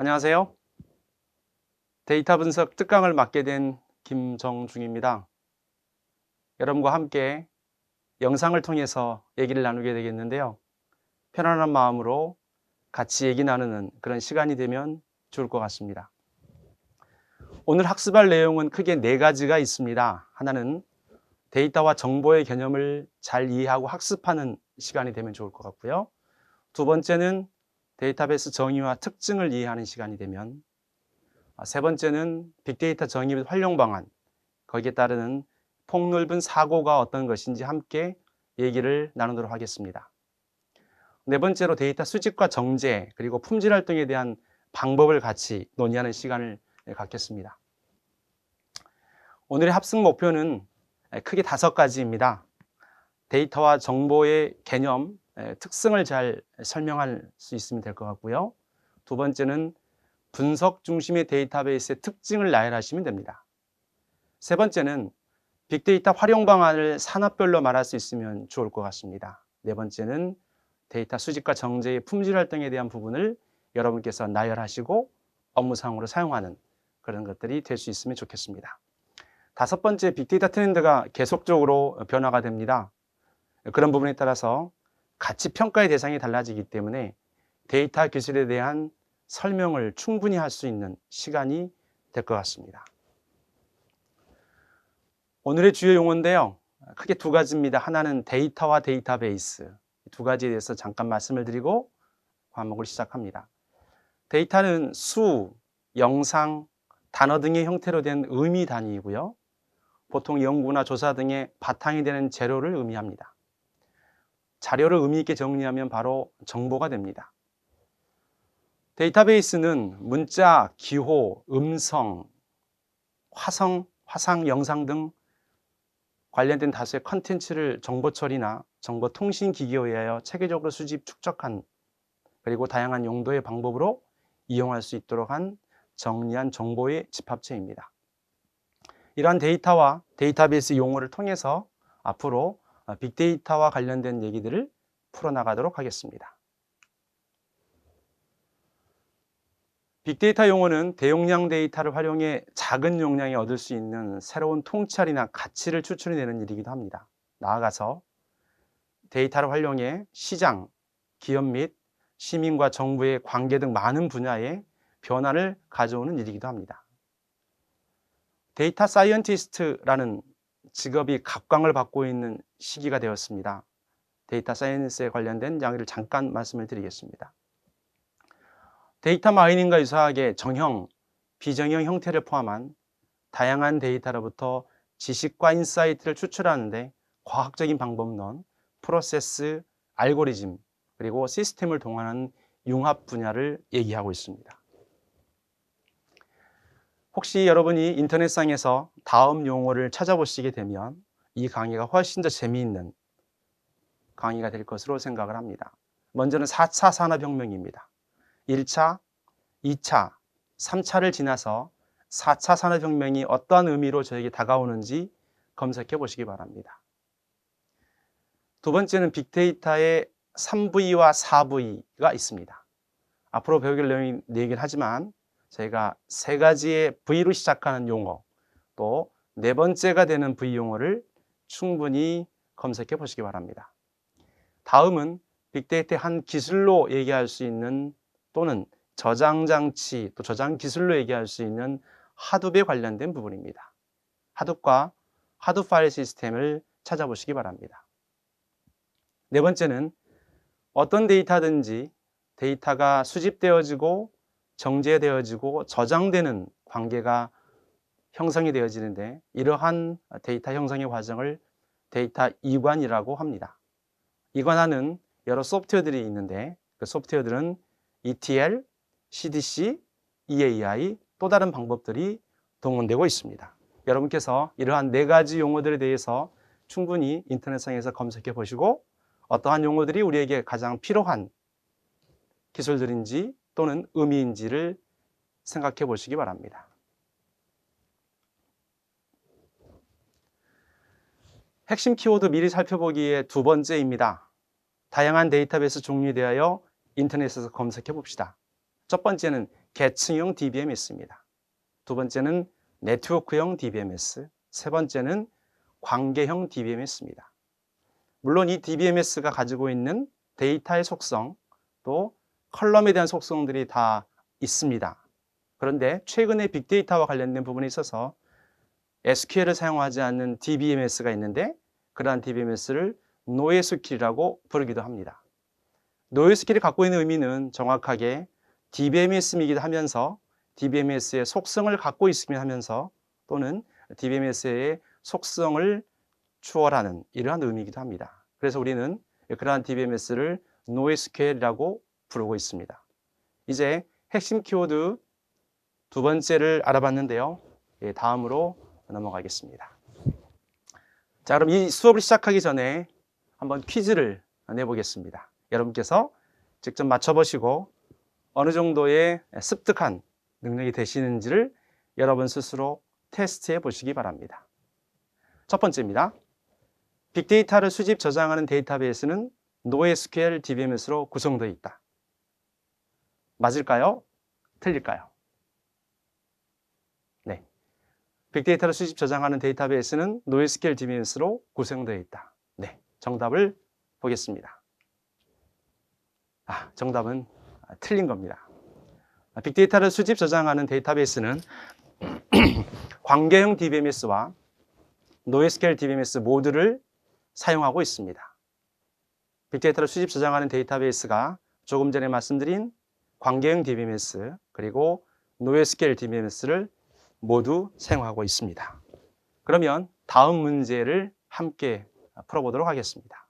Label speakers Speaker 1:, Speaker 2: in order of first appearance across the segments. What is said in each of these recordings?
Speaker 1: 안녕하세요. 데이터 분석 특강을 맡게 된 김정중입니다. 여러분과 함께 영상을 통해서 얘기를 나누게 되겠는데요. 편안한 마음으로 같이 얘기 나누는 그런 시간이 되면 좋을 것 같습니다. 오늘 학습할 내용은 크게 네 가지가 있습니다. 하나는 데이터와 정보의 개념을 잘 이해하고 학습하는 시간이 되면 좋을 것 같고요. 두 번째는 데이터베이스 정의와 특징을 이해하는 시간이 되면, 세 번째는 빅데이터 정의 및 활용 방안, 거기에 따르는 폭넓은 사고가 어떤 것인지 함께 얘기를 나누도록 하겠습니다. 네 번째로 데이터 수집과 정제 그리고 품질 활동에 대한 방법을 같이 논의하는 시간을 갖겠습니다. 오늘의 합숙 목표는 크게 5가지입니다. 데이터와 정보의 개념, 특성을 잘 설명할 수 있으면 될 것 같고요. 두 번째는 분석 중심의 데이터베이스의 특징을 나열하시면 됩니다. 세 번째는 빅데이터 활용 방안을 산업별로 말할 수 있으면 좋을 것 같습니다. 네 번째는 데이터 수집과 정제의 품질 활동에 대한 부분을 여러분께서 나열하시고 업무상으로 사용하는 그런 것들이 될 수 있으면 좋겠습니다. 다섯 번째, 빅데이터 트렌드가 계속적으로 변화가 됩니다. 그런 부분에 따라서 가치 평가의 대상이 달라지기 때문에 데이터 기술에 대한 설명을 충분히 할 수 있는 시간이 될 것 같습니다. 오늘의 주요 용어인데요. 크게 2가지입니다. 하나는 데이터와 데이터베이스. 두 가지에 대해서 잠깐 말씀을 드리고 과목을 시작합니다. 데이터는 수, 영상, 단어 등의 형태로 된 의미 단위이고요. 보통 연구나 조사 등의 바탕이 되는 재료를 의미합니다. 자료를 의미 있게 정리하면 바로 정보가 됩니다. 데이터베이스는 문자, 기호, 음성, 화상, 영상 등 관련된 다수의 컨텐츠를 정보 처리나 정보 통신 기기에 의하여 체계적으로 수집, 축적한, 그리고 다양한 용도의 방법으로 이용할 수 있도록 한 정리한 정보의 집합체입니다. 이러한 데이터와 데이터베이스 용어를 통해서 앞으로 빅데이터와 관련된 얘기들을 풀어나가도록 하겠습니다. 빅데이터 용어는 대용량 데이터를 활용해 작은 용량에 얻을 수 있는 새로운 통찰이나 가치를 추출해내는 일이기도 합니다. 나아가서 데이터를 활용해 시장, 기업 및 시민과 정부의 관계 등 많은 분야에 변화를 가져오는 일이기도 합니다. 데이터 사이언티스트라는 직업이 각광을 받고 있는 시기가 되었습니다. 데이터 사이언스에 관련된 이야기를 잠깐 말씀을 드리겠습니다. 데이터 마이닝과 유사하게 정형, 비정형 형태를 포함한 다양한 데이터로부터 지식과 인사이트를 추출하는데 과학적인 방법론, 프로세스, 알고리즘, 그리고 시스템을 동원하는 융합 분야를 얘기하고 있습니다. 혹시 여러분이 인터넷상에서 다음 용어를 찾아보시게 되면 이 강의가 훨씬 더 재미있는 강의가 될 것으로 생각을 합니다. 먼저는 4차 산업혁명입니다. 1차, 2차, 3차를 지나서 4차 산업혁명이 어떠한 의미로 저에게 다가오는지 검색해 보시기 바랍니다. 두 번째는 빅데이터의 3V와 4V가 있습니다. 앞으로 배우게 내용이 얘기를 하지만 저희가 3가지의 V로 시작하는 용어, 또 4번째가 되는 V 용어를 충분히 검색해 보시기 바랍니다. 다음은 빅데이터의 한 기술로 얘기할 수 있는, 또는 저장장치, 또 저장 기술로 얘기할 수 있는 하둡에 관련된 부분입니다. 하둡과 하둡 파일 시스템을 찾아보시기 바랍니다. 4번째는 어떤 데이터든지 데이터가 수집되어지고 정제되어지고 저장되는 관계가 형성이 되어지는데, 이러한 데이터 형성의 과정을 데이터 이관이라고 합니다. 이관하는 여러 소프트웨어들이 있는데 그 소프트웨어들은 ETL, CDC, EAI, 또 다른 방법들이 동원되고 있습니다. 여러분께서 이러한 4가지 용어들에 대해서 충분히 인터넷상에서 검색해 보시고 어떠한 용어들이 우리에게 가장 필요한 기술들인지 또는 의미인지를 생각해 보시기 바랍니다. 핵심 키워드 미리 살펴보기에 2번째입니다. 다양한 데이터베이스 종류에 대하여 인터넷에서 검색해 봅시다. 첫 번째는 계층형 DBMS입니다. 두 번째는 네트워크형 DBMS, 세 번째는 관계형 DBMS입니다. 물론 이 DBMS가 가지고 있는 데이터의 속성, 또 컬럼에 대한 속성들이 다 있습니다. 그런데 최근에 빅데이터와 관련된 부분에 있어서 SQL을 사용하지 않는 DBMS가 있는데 그러한 DBMS를 NoSQL이라고 부르기도 합니다. NoSQL이 갖고 있는 의미는 정확하게 DBMS이기도 하면서 DBMS의 속성을 갖고 있으면 하면서 또는 DBMS의 속성을 추월하는 이러한 의미이기도 합니다. 그래서 우리는 그러한 DBMS를 NoSQL이라고 부르고 있습니다. 이제 핵심 키워드 두 번째를 알아봤는데요. 다음으로 넘어가겠습니다. 자, 그럼 이 수업을 시작하기 전에 한번 퀴즈를 내보겠습니다. 여러분께서 직접 맞춰보시고 어느 정도의 습득한 능력이 되시는지를 여러분 스스로 테스트해 보시기 바랍니다. 첫 번째입니다. 빅데이터를 수집 저장하는 데이터베이스는 NoSQL DBMS로 구성되어 있다. 맞을까요? 틀릴까요? 네. 빅데이터를 수집 저장하는 데이터베이스는 NoSQL DBMS로 구성되어 있다. 네. 정답을 보겠습니다. 정답은 틀린 겁니다. 빅데이터를 수집 저장하는 데이터베이스는 관계형 DBMS와 NoSQL DBMS 모두를 사용하고 있습니다. 빅데이터를 수집 저장하는 데이터베이스가 조금 전에 말씀드린 관계형 DBMS 그리고 NoSQL DBMS를 모두 사용하고 있습니다. 그러면 다음 문제를 함께 풀어보도록 하겠습니다.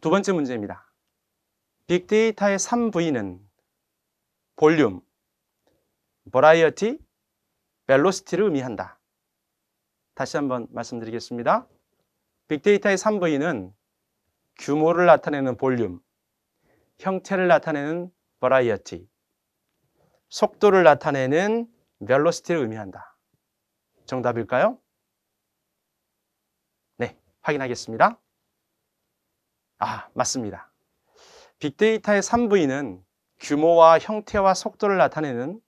Speaker 1: 두 번째 문제입니다. 빅데이터의 3V는 볼륨, 버라이어티, 벨로시티를 의미한다. 다시 한번 말씀드리겠습니다. 빅데이터의 3V는 규모를 나타내는 볼륨, 형태를 나타내는 버라이어티, 속도를 나타내는 벨로시티를 의미한다. 정답일까요? 네, 확인하겠습니다. 맞습니다. 빅데이터의 3V는 규모와 형태와 속도를 나타내는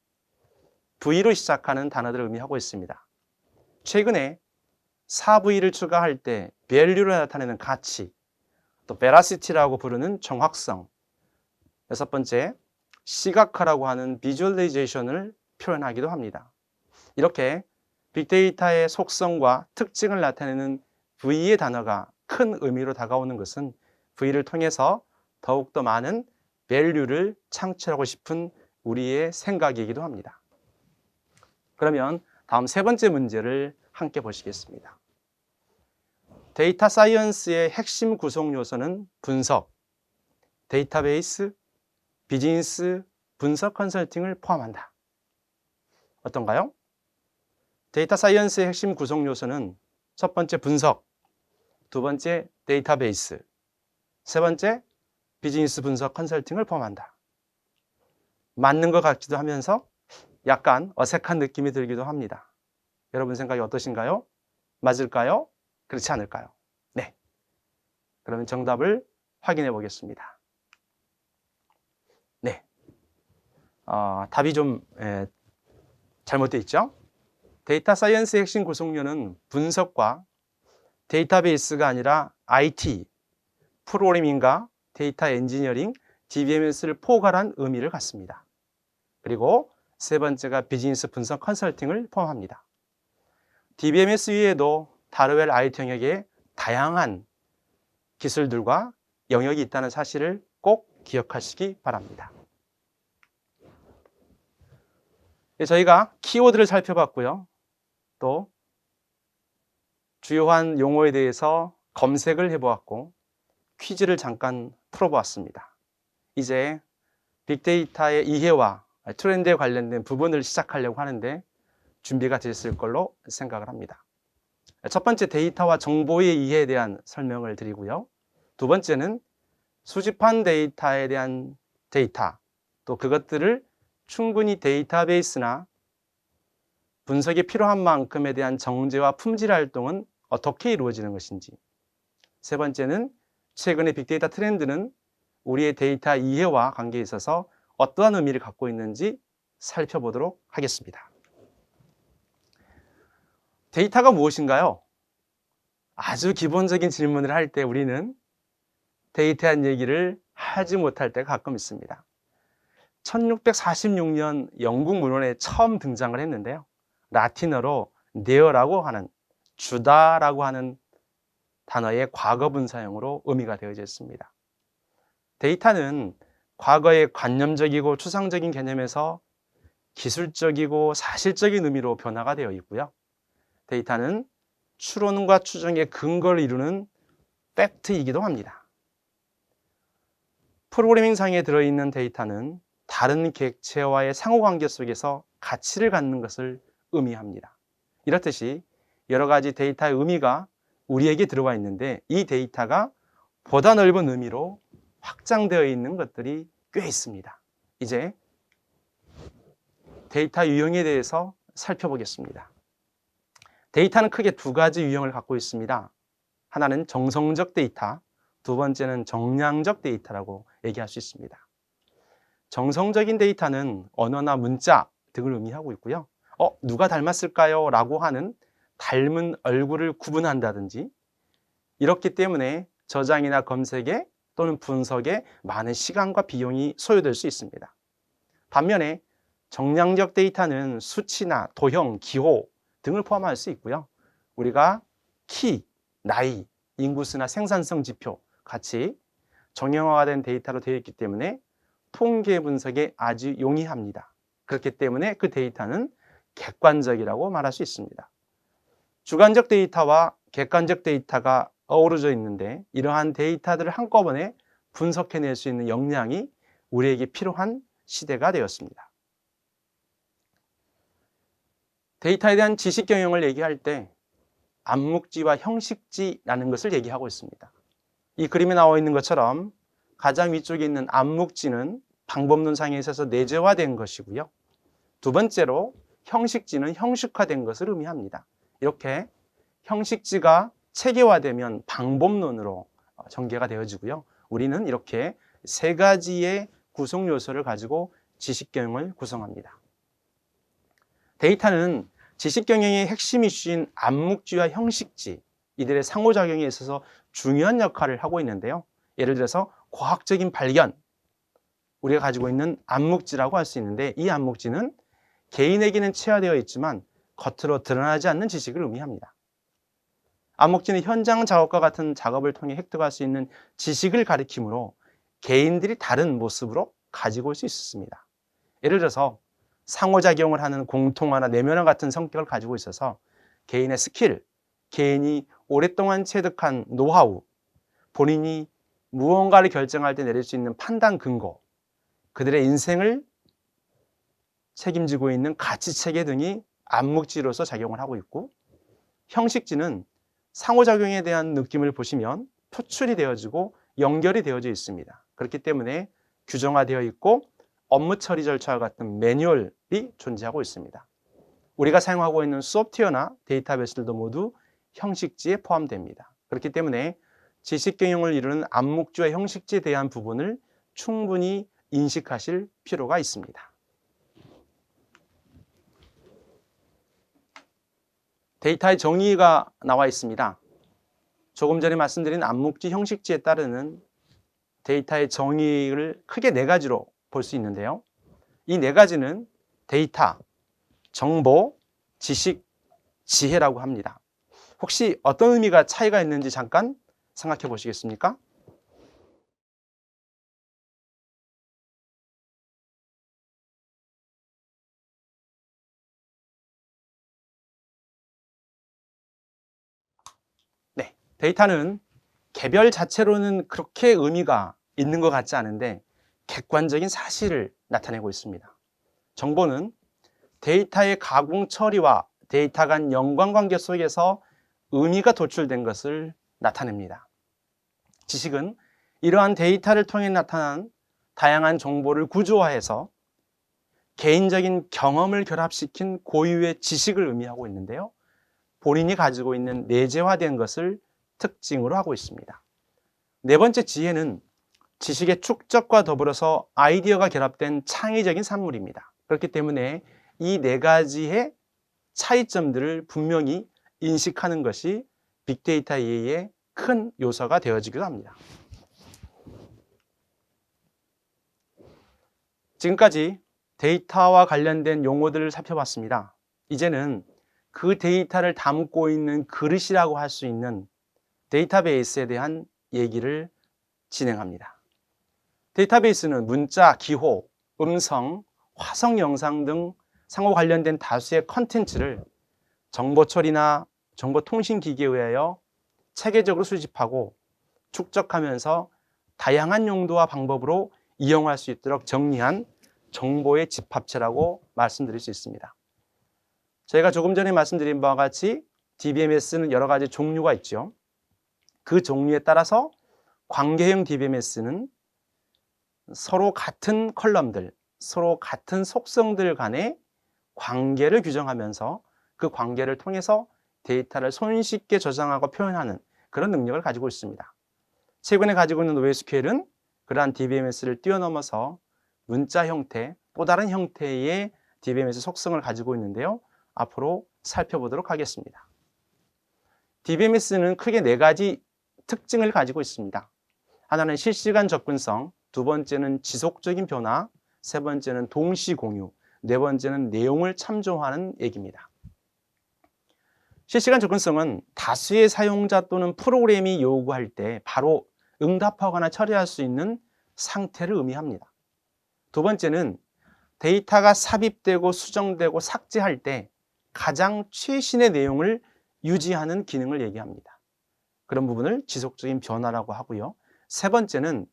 Speaker 1: V로 시작하는 단어들을 의미하고 있습니다. 최근에 4V를 추가할 때 value를 나타내는 가치, 또 veracity라고 부르는 정확성, 여섯 번째, 시각화라고 하는 비주얼리제이션을 표현하기도 합니다. 이렇게 빅데이터의 속성과 특징을 나타내는 V의 단어가 큰 의미로 다가오는 것은 V를 통해서 더욱더 많은 value를 창출하고 싶은 우리의 생각이기도 합니다. 그러면 다음 세 번째 문제를 함께 보시겠습니다. 데이터 사이언스의 핵심 구성 요소는 분석, 데이터베이스, 비즈니스, 분석 컨설팅을 포함한다. 어떤가요? 데이터 사이언스의 핵심 구성 요소는 첫 번째 분석, 두 번째 데이터베이스, 세 번째 비즈니스 분석 컨설팅을 포함한다. 맞는 것 같기도 하면서 약간 어색한 느낌이 들기도 합니다. 여러분 생각이 어떠신가요? 맞을까요? 그렇지 않을까요? 네. 그러면 정답을 확인해 보겠습니다. 네. 답이 좀 잘못되어 있죠? 데이터 사이언스의 핵심 구성료는 분석과 데이터베이스가 아니라 IT, 프로그래밍과 데이터 엔지니어링, DBMS를 포괄한 의미를 갖습니다. 그리고 세 번째가 비즈니스 분석 컨설팅을 포함합니다. DBMS 위에도 다루엘 IT 영역에 다양한 기술들과 영역이 있다는 사실을 꼭 기억하시기 바랍니다. 저희가 키워드를 살펴봤고요. 또 주요한 용어에 대해서 검색을 해보았고 퀴즈를 잠깐 풀어보았습니다. 이제 빅데이터의 이해와 트렌드에 관련된 부분을 시작하려고 하는데 준비가 됐을 걸로 생각을 합니다. 첫 번째 데이터와 정보의 이해에 대한 설명을 드리고요. 두 번째는 수집한 데이터에 대한 데이터, 또 그것들을 충분히 데이터베이스나 분석이 필요한 만큼에 대한 정제와 품질 활동은 어떻게 이루어지는 것인지, 세 번째는 최근의 빅데이터 트렌드는 우리의 데이터 이해와 관계에 있어서 어떠한 의미를 갖고 있는지 살펴보도록 하겠습니다. 데이터가 무엇인가요? 아주 기본적인 질문을 할 때 우리는 데이터에 대한 얘기를 하지 못할 때가 가끔 있습니다. 1646년 영국 문헌에 처음 등장을 했는데요. 라틴어로 neo라고 하는, 주다라고 하는 단어의 과거분 사용으로 의미가 되어져 있습니다. 데이터는 과거의 관념적이고 추상적인 개념에서 기술적이고 사실적인 의미로 변화가 되어 있고요. 데이터는 추론과 추정의 근거를 이루는 팩트이기도 합니다. 프로그래밍상에 들어있는 데이터는 다른 객체와의 상호관계 속에서 가치를 갖는 것을 의미합니다. 이렇듯이 여러 가지 데이터의 의미가 우리에게 들어와 있는데 이 데이터가 보다 넓은 의미로 확장되어 있는 것들이 꽤 있습니다. 이제 데이터 유형에 대해서 살펴보겠습니다. 데이터는 크게 두 가지 유형을 갖고 있습니다. 하나는 정성적 데이터, 두 번째는 정량적 데이터라고 얘기할 수 있습니다. 정성적인 데이터는 언어나 문자 등을 의미하고 있고요. 누가 닮았을까요? 라고 하는 닮은 얼굴을 구분한다든지 이렇기 때문에 저장이나 검색에 또는 분석에 많은 시간과 비용이 소요될 수 있습니다. 반면에 정량적 데이터는 수치나 도형, 기호 등을 포함할 수 있고요. 우리가 키, 나이, 인구수나 생산성 지표 같이 정형화된 데이터로 되어 있기 때문에 통계 분석에 아주 용이합니다. 그렇기 때문에 그 데이터는 객관적이라고 말할 수 있습니다. 주관적 데이터와 객관적 데이터가 어우러져 있는데 이러한 데이터들을 한꺼번에 분석해낼 수 있는 역량이 우리에게 필요한 시대가 되었습니다. 데이터에 대한 지식 경영을 얘기할 때 암묵지와 형식지라는 것을 얘기하고 있습니다. 이 그림에 나와 있는 것처럼 가장 위쪽에 있는 암묵지는 방법론상에 있어서 내재화된 것이고요. 두 번째로 형식지는 형식화된 것을 의미합니다. 이렇게 형식지가 체계화되면 방법론으로 전개가 되어지고요. 우리는 이렇게 세 가지의 구성 요소를 가지고 지식 경영을 구성합니다. 데이터는 지식 경영의 핵심 이슈인 암묵지와 형식지, 이들의 상호작용에 있어서 중요한 역할을 하고 있는데요. 예를 들어서 과학적인 발견, 우리가 가지고 있는 암묵지라고 할 수 있는데 이 암묵지는 개인에게는 체화되어 있지만 겉으로 드러나지 않는 지식을 의미합니다. 암묵지는 현장 작업과 같은 작업을 통해 획득할 수 있는 지식을 가리키므로 개인들이 다른 모습으로 가지고 올 수 있습니다. 예를 들어서 상호작용을 하는 공통화나 내면화 같은 성격을 가지고 있어서 개인의 스킬, 개인이 오랫동안 체득한 노하우, 본인이 무언가를 결정할 때 내릴 수 있는 판단 근거, 그들의 인생을 책임지고 있는 가치체계 등이 암묵지로서 작용을 하고 있고, 형식지는 상호작용에 대한 느낌을 보시면 표출이 되어지고 연결이 되어져 있습니다. 그렇기 때문에 규정화되어 있고 업무 처리 절차와 같은 매뉴얼이 존재하고 있습니다. 우리가 사용하고 있는 소프트웨어나 데이터베이스들도 모두 형식지에 포함됩니다. 그렇기 때문에 지식 경영을 이루는 암묵지와 형식지에 대한 부분을 충분히 인식하실 필요가 있습니다. 데이터의 정의가 나와 있습니다. 조금 전에 말씀드린 암묵지, 형식지에 따르는 데이터의 정의를 크게 네 가지로 볼 수 있는데요. 이 네 가지는 데이터, 정보, 지식, 지혜라고 합니다. 혹시 어떤 의미가 차이가 있는지 잠깐 생각해 보시겠습니까? 네, 데이터는 개별 자체로는 그렇게 의미가 있는 것 같지 않은데 객관적인 사실을 나타내고 있습니다. 정보는 데이터의 가공 처리와 데이터 간 연관관계 속에서 의미가 도출된 것을 나타냅니다. 지식은 이러한 데이터를 통해 나타난 다양한 정보를 구조화해서 개인적인 경험을 결합시킨 고유의 지식을 의미하고 있는데요. 본인이 가지고 있는 내재화된 것을 특징으로 하고 있습니다. 네 번째 지혜는 지식의 축적과 더불어서 아이디어가 결합된 창의적인 산물입니다. 그렇기 때문에 이 네 가지의 차이점들을 분명히 인식하는 것이 빅데이터 이해의 큰 요소가 되어지기도 합니다. 지금까지 데이터와 관련된 용어들을 살펴봤습니다. 이제는 그 데이터를 담고 있는 그릇이라고 할 수 있는 데이터베이스에 대한 얘기를 진행합니다. 데이터베이스는 문자, 기호, 음성, 화성 영상 등 상호 관련된 다수의 컨텐츠를 정보 처리나 정보 통신 기기에 의하여 체계적으로 수집하고 축적하면서 다양한 용도와 방법으로 이용할 수 있도록 정리한 정보의 집합체라고 말씀드릴 수 있습니다. 저희가 조금 전에 말씀드린 바와 같이 DBMS는 여러 가지 종류가 있죠. 그 종류에 따라서 관계형 DBMS는 서로 같은 컬럼들, 서로 같은 속성들 간의 관계를 규정하면서 그 관계를 통해서 데이터를 손쉽게 저장하고 표현하는 그런 능력을 가지고 있습니다. 최근에 가지고 있는 NoSQL은 그러한 DBMS를 뛰어넘어서 문자 형태, 또 다른 형태의 DBMS 속성을 가지고 있는데요. 앞으로 살펴보도록 하겠습니다. DBMS는 크게 네 가지 특징을 가지고 있습니다. 하나는 실시간 접근성, 두 번째는 지속적인 변화, 세 번째는 동시 공유, 네 번째는 내용을 참조하는 얘기입니다. 실시간 접근성은 다수의 사용자 또는 프로그램이 요구할 때 바로 응답하거나 처리할 수 있는 상태를 의미합니다. 두 번째는 데이터가 삽입되고 수정되고 삭제할 때 가장 최신의 내용을 유지하는 기능을 얘기합니다. 그런 부분을 지속적인 변화라고 하고요. 세 번째는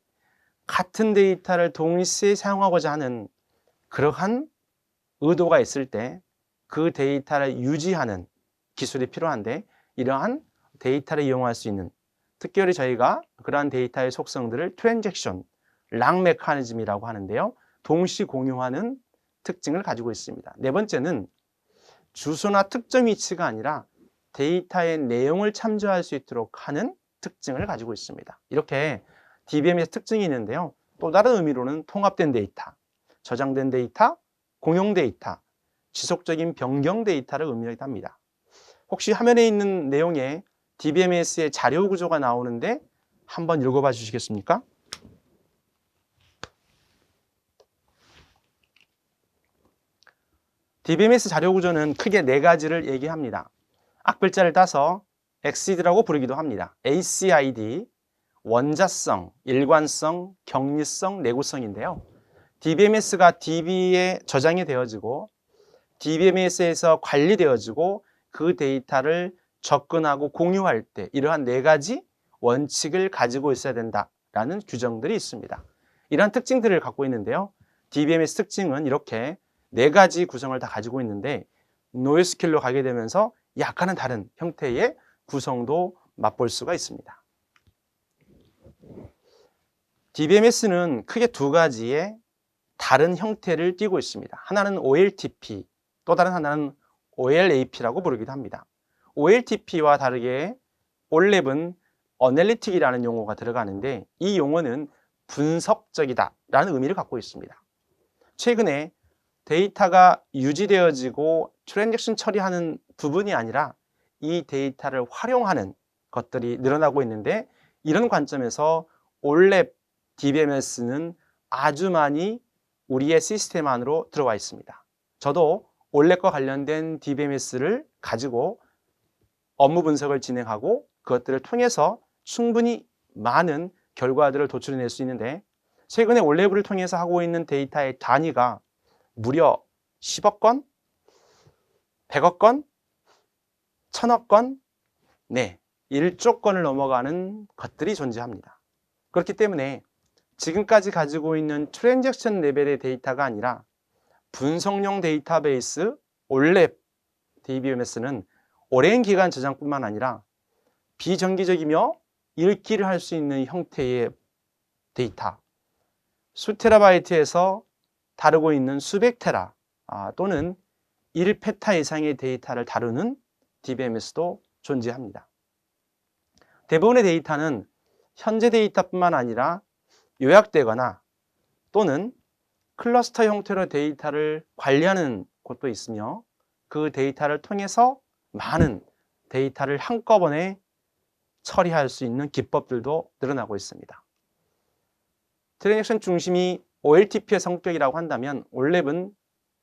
Speaker 1: 같은 데이터를 동시에 사용하고자 하는 그러한 의도가 있을 때 그 데이터를 유지하는 기술이 필요한데 이러한 데이터를 이용할 수 있는 특별히 저희가 그러한 데이터의 속성들을 트랜잭션, 락 메커니즘이라고 하는데요. 동시 공유하는 특징을 가지고 있습니다. 네 번째는 주소나 특정 위치가 아니라 데이터의 내용을 참조할 수 있도록 하는 특징을 가지고 있습니다. 이렇게 DBMS의 특징이 있는데요. 또 다른 의미로는 통합된 데이터, 저장된 데이터, 공용 데이터, 지속적인 변경 데이터를 의미하기도 합니다. 혹시 화면에 있는 내용에 DBMS의 자료 구조가 나오는데 한번 읽어봐 주시겠습니까? DBMS 자료 구조는 크게 네 가지를 얘기합니다. 악글자를 따서 XID라고 부르기도 합니다. ACID, 원자성, 일관성, 격리성, 내구성인데요. DBMS가 DB에 저장이 되어지고 DBMS에서 관리되어지고 그 데이터를 접근하고 공유할 때 이러한 네 가지 원칙을 가지고 있어야 된다라는 규정들이 있습니다. 이러한 특징들을 갖고 있는데요. DBMS 특징은 이렇게 네 가지 구성을 다 가지고 있는데 NoSQL로 가게 되면서 약간은 다른 형태의 구성도 맛볼 수가 있습니다. DBMS는 크게 두 가지의 다른 형태를 띠고 있습니다. 하나는 OLTP, 또 다른 하나는 OLAP라고 부르기도 합니다. OLTP와 다르게 OLAP은 어널리틱이라는 용어가 들어가는데 이 용어는 분석적이다라는 의미를 갖고 있습니다. 최근에 데이터가 유지되어지고 트랜잭션 처리하는 부분이 아니라 이 데이터를 활용하는 것들이 늘어나고 있는데 이런 관점에서 OLAP DBMS는 아주 많이 우리의 시스템 안으로 들어와 있습니다. 저도 OLAP과 관련된 DBMS를 가지고 업무 분석을 진행하고 그것들을 통해서 충분히 많은 결과들을 도출해낼 수 있는데 최근에 OLAP을 통해서 하고 있는 데이터의 단위가 무려 10억 건, 100억 건, 1000억 건, 1조 건을 넘어가는 것들이 존재합니다. 그렇기 때문에 지금까지 가지고 있는 트랜잭션 레벨의 데이터가 아니라 분석용 데이터베이스 OLAP DBMS는 오랜 기간 저장뿐만 아니라 비정기적이며 읽기를 할 수 있는 형태의 데이터 수테라바이트에서 다루고 있는 수백 테라 또는 1페타 이상의 데이터를 다루는 DBMS도 존재합니다. 대부분의 데이터는 현재 데이터뿐만 아니라 요약되거나 또는 클러스터 형태로 데이터를 관리하는 곳도 있으며 그 데이터를 통해서 많은 데이터를 한꺼번에 처리할 수 있는 기법들도 늘어나고 있습니다. 트랜잭션 중심이 OLTP의 성격이라고 한다면 올랩은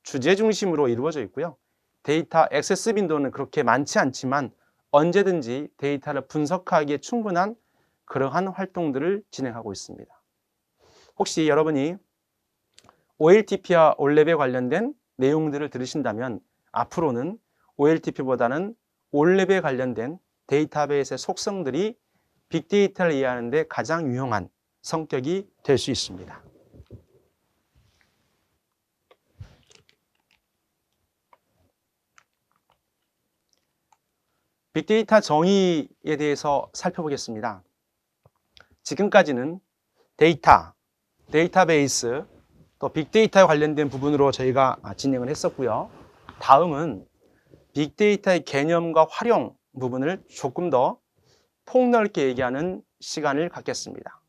Speaker 1: 주제 중심으로 이루어져 있고요. 데이터 액세스 빈도는 그렇게 많지 않지만 언제든지 데이터를 분석하기에 충분한 그러한 활동들을 진행하고 있습니다. 혹시 여러분이 OLTP와 올랩에 관련된 내용들을 들으신다면 앞으로는 OLTP보다는 올랩에 관련된 데이터베이스의 속성들이 빅데이터를 이해하는 데 가장 유용한 성격이 될 수 있습니다. 빅데이터 정의에 대해서 살펴보겠습니다. 지금까지는 데이터, 데이터베이스, 또 빅데이터에 관련된 부분으로 저희가 진행을 했었고요. 다음은 빅데이터의 개념과 활용 부분을 조금 더 폭넓게 얘기하는 시간을 갖겠습니다.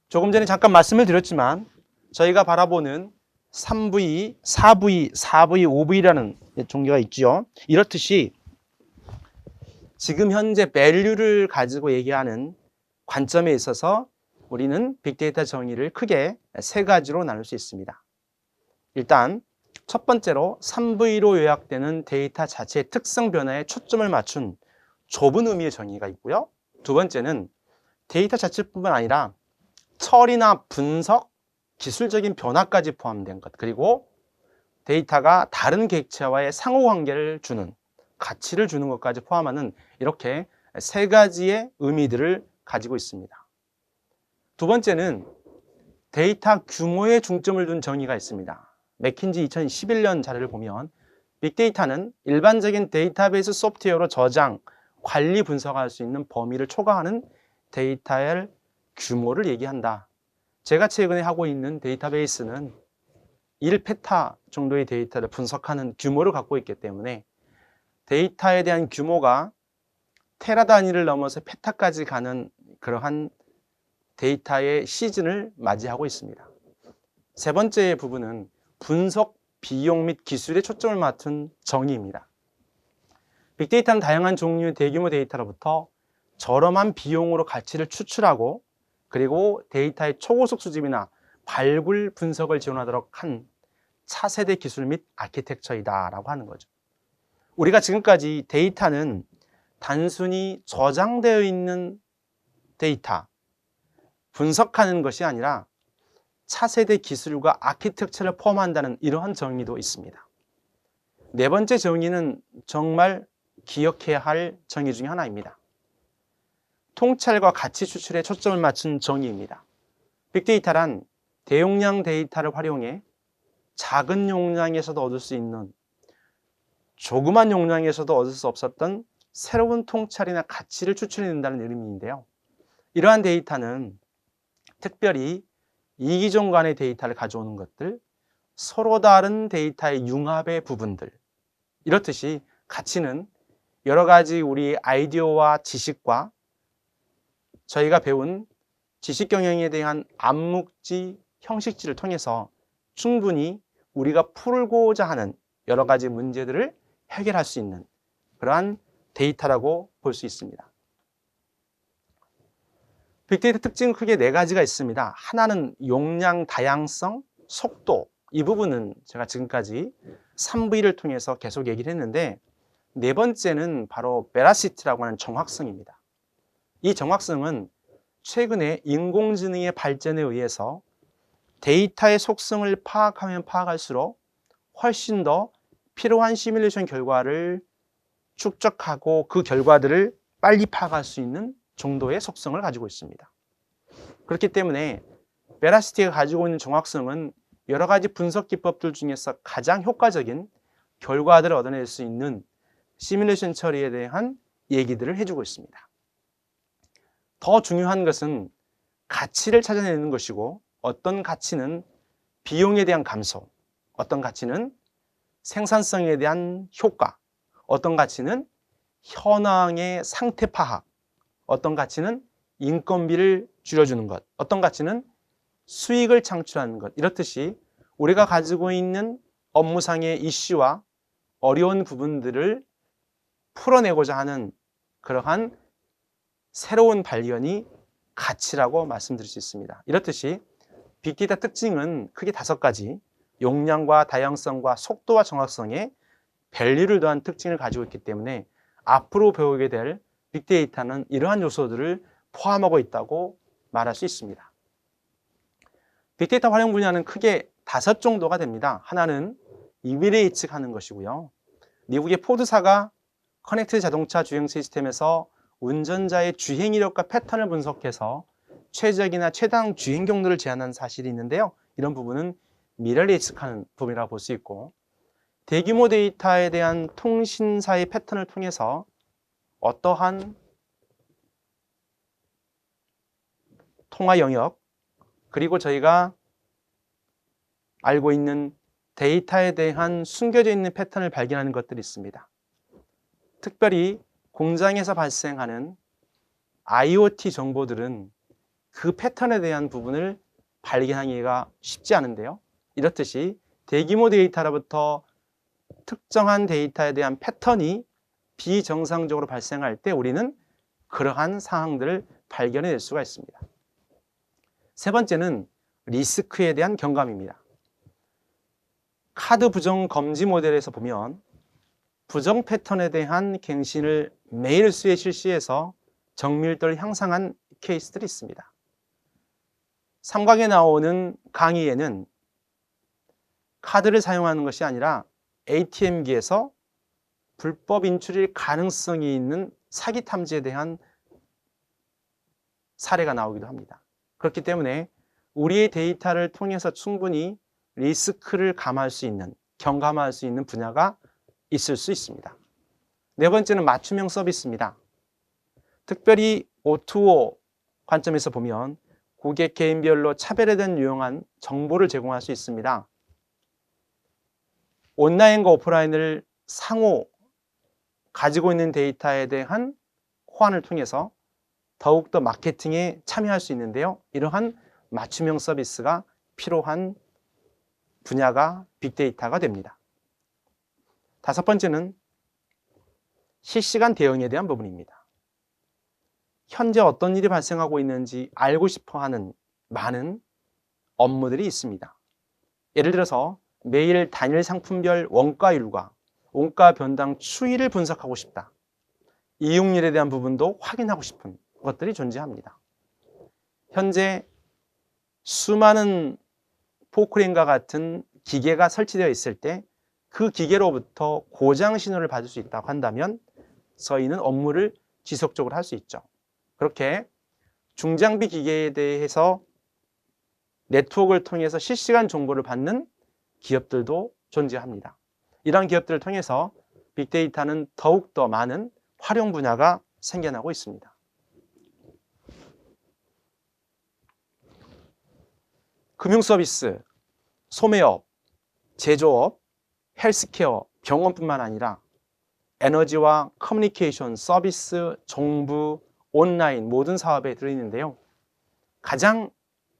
Speaker 1: 조금 전에 잠깐 말씀을 드렸지만 저희가 바라보는 3V, 4V, 4V, 5V라는 종류가 있죠. 이렇듯이 지금 현재 밸류를 가지고 얘기하는 관점에 있어서 우리는 빅데이터 정의를 크게 세 가지로 나눌 수 있습니다. 일단 첫 번째로 3V로 요약되는 데이터 자체의 특성 변화에 초점을 맞춘 좁은 의미의 정의가 있고요. 두 번째는 데이터 자체뿐만 아니라 처리나 분석, 기술적인 변화까지 포함된 것, 그리고 데이터가 다른 객체와의 상호관계를 주는, 가치를 주는 것까지 포함하는 이렇게 세 가지의 의미들을 가지고 있습니다. 두 번째는 데이터 규모에 중점을 둔 정의가 있습니다. 맥킨지 2011년 자료를 보면 빅데이터는 일반적인 데이터베이스 소프트웨어로 저장, 관리, 분석할 수 있는 범위를 초과하는 데이터의 규모를 얘기한다. 제가 최근에 하고 있는 데이터베이스는 1페타 정도의 데이터를 분석하는 규모를 갖고 있기 때문에 데이터에 대한 규모가 테라 단위를 넘어서 페타까지 가는 그러한 데이터의 시즌을 맞이하고 있습니다. 세 번째 부분은 분석, 비용 및 기술에 초점을 맞춘 정의입니다. 빅데이터는 다양한 종류의 대규모 데이터로부터 저렴한 비용으로 가치를 추출하고 그리고 데이터의 초고속 수집이나 발굴 분석을 지원하도록 한 차세대 기술 및 아키텍처이다라고 하는 거죠. 우리가 지금까지 데이터는 단순히 저장되어 있는 데이터, 분석하는 것이 아니라 차세대 기술과 아키텍처를 포함한다는 이러한 정의도 있습니다. 네 번째 정의는 정말 기억해야 할 정의 중에 하나입니다. 통찰과 가치 추출에 초점을 맞춘 정의입니다. 빅데이터란 대용량 데이터를 활용해 작은 용량에서도 얻을 수 있는, 조그만 용량에서도 얻을 수 없었던 새로운 통찰이나 가치를 추출해낸다는 의미인데요. 이러한 데이터는 특별히 이기종 간의 데이터를 가져오는 것들, 서로 다른 데이터의 융합의 부분들, 이렇듯이 가치는 여러 가지 우리 아이디어와 지식과 저희가 배운 지식 경영에 대한 암묵지, 형식지를 통해서 충분히 우리가 풀고자 하는 여러 가지 문제들을 해결할 수 있는 그러한 데이터라고 볼 수 있습니다. 빅데이터 특징은 크게 네 가지가 있습니다. 하나는 용량, 다양성, 속도. 이 부분은 제가 지금까지 3V를 통해서 계속 얘기를 했는데 네 번째는 바로 베라시티라고 하는 정확성입니다. 이 정확성은 최근에 인공지능의 발전에 의해서 데이터의 속성을 파악하면 파악할수록 훨씬 더 필요한 시뮬레이션 결과를 축적하고 그 결과들을 빨리 파악할 수 있는 정도의 속성을 가지고 있습니다. 그렇기 때문에 베라시티가 가지고 있는 정확성은 여러 가지 분석 기법들 중에서 가장 효과적인 결과들을 얻어낼 수 있는 시뮬레이션 처리에 대한 얘기들을 해주고 있습니다. 더 중요한 것은 가치를 찾아내는 것이고 어떤 가치는 비용에 대한 감소, 어떤 가치는 생산성에 대한 효과, 어떤 가치는 현황의 상태 파악, 어떤 가치는 인건비를 줄여주는 것, 어떤 가치는 수익을 창출하는 것, 이렇듯이 우리가 가지고 있는 업무상의 이슈와 어려운 부분들을 풀어내고자 하는 그러한 새로운 발견이 가치라고 말씀드릴 수 있습니다. 이렇듯이 빅데이터 특징은 크게 5가지, 용량과 다양성과 속도와 정확성에 밸류를 더한 특징을 가지고 있기 때문에 앞으로 배우게 될 빅데이터는 이러한 요소들을 포함하고 있다고 말할 수 있습니다. 빅데이터 활용 분야는 크게 5 정도가 됩니다. 하나는 이미래 예측하는 것이고요. 미국의 포드사가 커넥트 자동차 주행 시스템에서 운전자의 주행 이력과 패턴을 분석해서 최적이나 최당 주행 경로를 제한하는 사실이 있는데요. 이런 부분은 미래를 예측하는 부분이라고 볼 수 있고, 대규모 데이터에 대한 통신사의 패턴을 통해서 어떠한 통화 영역, 그리고 저희가 알고 있는 데이터에 대한 숨겨져 있는 패턴을 발견하는 것들이 있습니다. 특별히 공장에서 발생하는 IoT 정보들은 그 패턴에 대한 부분을 발견하기가 쉽지 않은데요. 이렇듯이 대규모 데이터로부터 특정한 데이터에 대한 패턴이 비정상적으로 발생할 때 우리는 그러한 상황들을 발견해낼 수가 있습니다. 3번째는 리스크에 대한 경감입니다. 카드 부정 검지 모델에서 보면 부정 패턴에 대한 갱신을 매일 수에 실시해서 정밀도를 향상한 케이스들이 있습니다. 3강에 나오는 강의에는 카드를 사용하는 것이 아니라 ATM기에서 불법 인출일 가능성이 있는 사기 탐지에 대한 사례가 나오기도 합니다. 그렇기 때문에 우리의 데이터를 통해서 충분히 리스크를 감할 수 있는, 경감할 수 있는 분야가 있을 수 있습니다. 4번째는 맞춤형 서비스입니다. 특별히 O2O 관점에서 보면 고객 개인별로 차별화된 유용한 정보를 제공할 수 있습니다. 온라인과 오프라인을 상호 가지고 있는 데이터에 대한 호환을 통해서 더욱더 마케팅에 참여할 수 있는데요. 이러한 맞춤형 서비스가 필요한 분야가 빅데이터가 됩니다. 5번째는 실시간 대응에 대한 부분입니다. 현재 어떤 일이 발생하고 있는지 알고 싶어하는 많은 업무들이 있습니다. 예를 들어서 매일 단일 상품별 원가율과 원가 변당 추이를 분석하고 싶다. 이용률에 대한 부분도 확인하고 싶은 것들이 존재합니다. 현재 수많은 포크레인과 같은 기계가 설치되어 있을 때 그 기계로부터 고장 신호를 받을 수 있다고 한다면 저희는 업무를 지속적으로 할 수 있죠. 그렇게 중장비 기계에 대해서 네트워크를 통해서 실시간 정보를 받는 기업들도 존재합니다. 이러한 기업들을 통해서 빅데이터는 더욱더 많은 활용 분야가 생겨나고 있습니다. 금융서비스, 소매업, 제조업, 헬스케어, 병원뿐만 아니라 에너지와 커뮤니케이션, 서비스, 정부, 온라인 모든 사업에 들어있는데요. 가장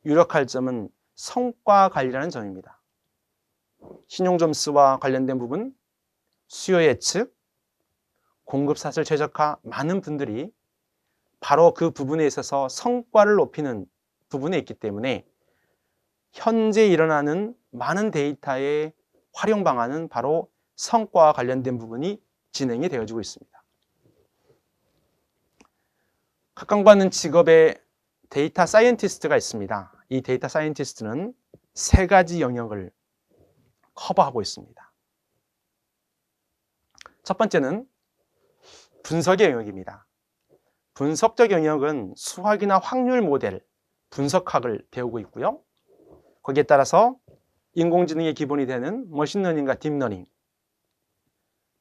Speaker 1: 유력할 점은 성과 관리라는 점입니다. 신용점수와 관련된 부분, 수요 예측, 공급사슬 최적화, 많은 분들이 바로 그 부분에 있어서 성과를 높이는 부분에 있기 때문에 현재 일어나는 많은 데이터의 활용 방안은 바로 성과와 관련된 부분이 진행이 되어지고 있습니다. 각광받는 직업의 데이터 사이언티스트가 있습니다. 이 데이터 사이언티스트는 3가지 영역을 커버하고 있습니다. 첫 번째는 분석의 영역입니다. 분석적 영역은 수학이나 확률 모델, 분석학을 배우고 있고요. 거기에 따라서 인공지능의 기본이 되는 머신러닝과 딥러닝,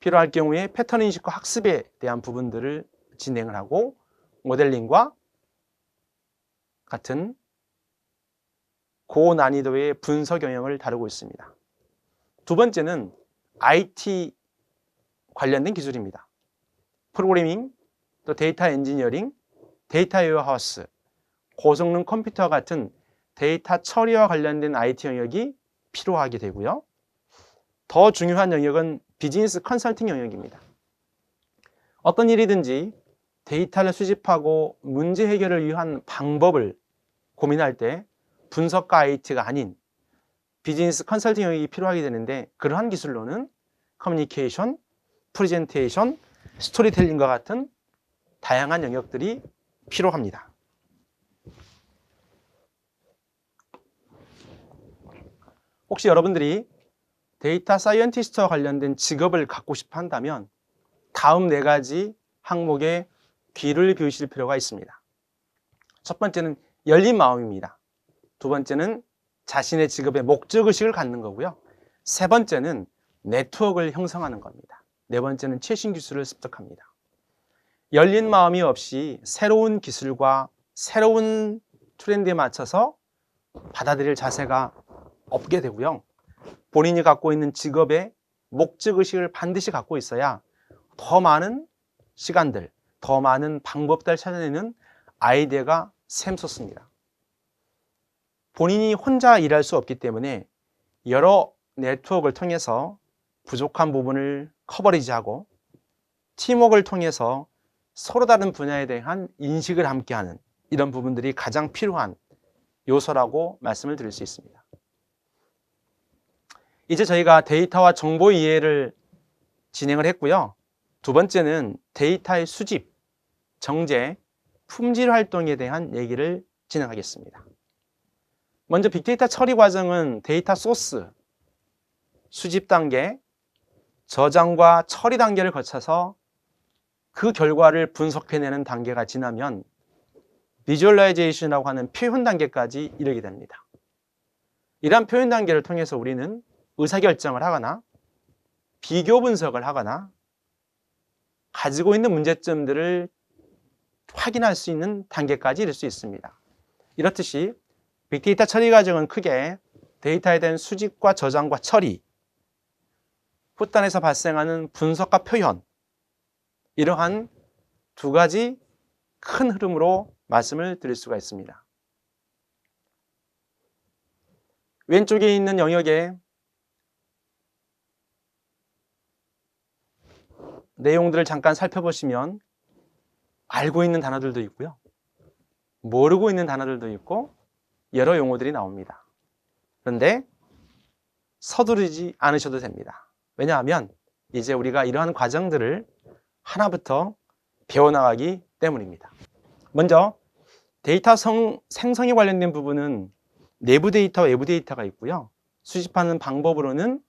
Speaker 1: 필요할 경우에 패턴 인식과 학습에 대한 부분들을 진행을 하고 모델링과 같은 고난이도의 분석 영역을 다루고 있습니다. 2번째는 IT 관련된 기술입니다. 프로그래밍, 또 데이터 엔지니어링, 데이터 웨어하우스, 고성능 컴퓨터와 같은 데이터 처리와 관련된 IT 영역이 필요하게 되고요. 더 중요한 영역은 비즈니스 컨설팅 영역입니다. 어떤 일이든지 데이터를 수집하고 문제 해결을 위한 방법을 고민할 때 분석과 IT가 아닌 비즈니스 컨설팅 영역이 필요하게 되는데, 그러한 기술로는 커뮤니케이션, 프레젠테이션, 스토리텔링과 같은 다양한 영역들이 필요합니다. 혹시 여러분들이 데이터 사이언티스트와 관련된 직업을 갖고 싶어 한다면 다음 4가지 항목에 귀를 기울이실 필요가 있습니다. 첫 번째는 열린 마음입니다. 두 번째는 자신의 직업의 목적의식을 갖는 거고요. 세 번째는 네트워크를 형성하는 겁니다. 네 번째는 최신 기술을 습득합니다. 열린 마음이 없이 새로운 기술과 새로운 트렌드에 맞춰서 받아들일 자세가 없게 되고요. 본인이 갖고 있는 직업의 목적의식을 반드시 갖고 있어야 더 많은 시간들, 더 많은 방법들을 찾아내는 아이디어가 샘솟습니다. 본인이 혼자 일할 수 없기 때문에 여러 네트워크를 통해서 부족한 부분을 커버리지하고 팀워크를 통해서 서로 다른 분야에 대한 인식을 함께하는 이런 부분들이 가장 필요한 요소라고 말씀을 드릴 수 있습니다. 이제 저희가 데이터와 정보 이해를 진행을 했고요. 두 번째는 데이터의 수집, 정제, 품질 활동에 대한 얘기를 진행하겠습니다. 먼저 빅데이터 처리 과정은 데이터 소스, 수집 단계, 저장과 처리 단계를 거쳐서 그 결과를 분석해내는 단계가 지나면 비주얼라이제이션이라고 하는 표현 단계까지 이르게 됩니다. 이러한 표현 단계를 통해서 우리는 의사결정을 하거나 비교 분석을 하거나 가지고 있는 문제점들을 확인할 수 있는 단계까지 이를 수 있습니다. 이렇듯이 빅데이터 처리 과정은 크게 데이터에 대한 수집과 저장과 처리, 후단에서 발생하는 분석과 표현, 이러한 2가지 큰 흐름으로 말씀을 드릴 수가 있습니다. 왼쪽에 있는 영역에 내용들을 잠깐 살펴보시면 알고 있는 단어들도 있고요. 모르고 있는 단어들도 있고 여러 용어들이 나옵니다. 그런데 서두르지 않으셔도 됩니다. 왜냐하면 이제 우리가 이러한 과정들을 하나부터 배워나가기 때문입니다. 먼저 데이터 생성에 관련된 부분은 내부 데이터와 외부 데이터가 있고요. 수집하는 방법으로는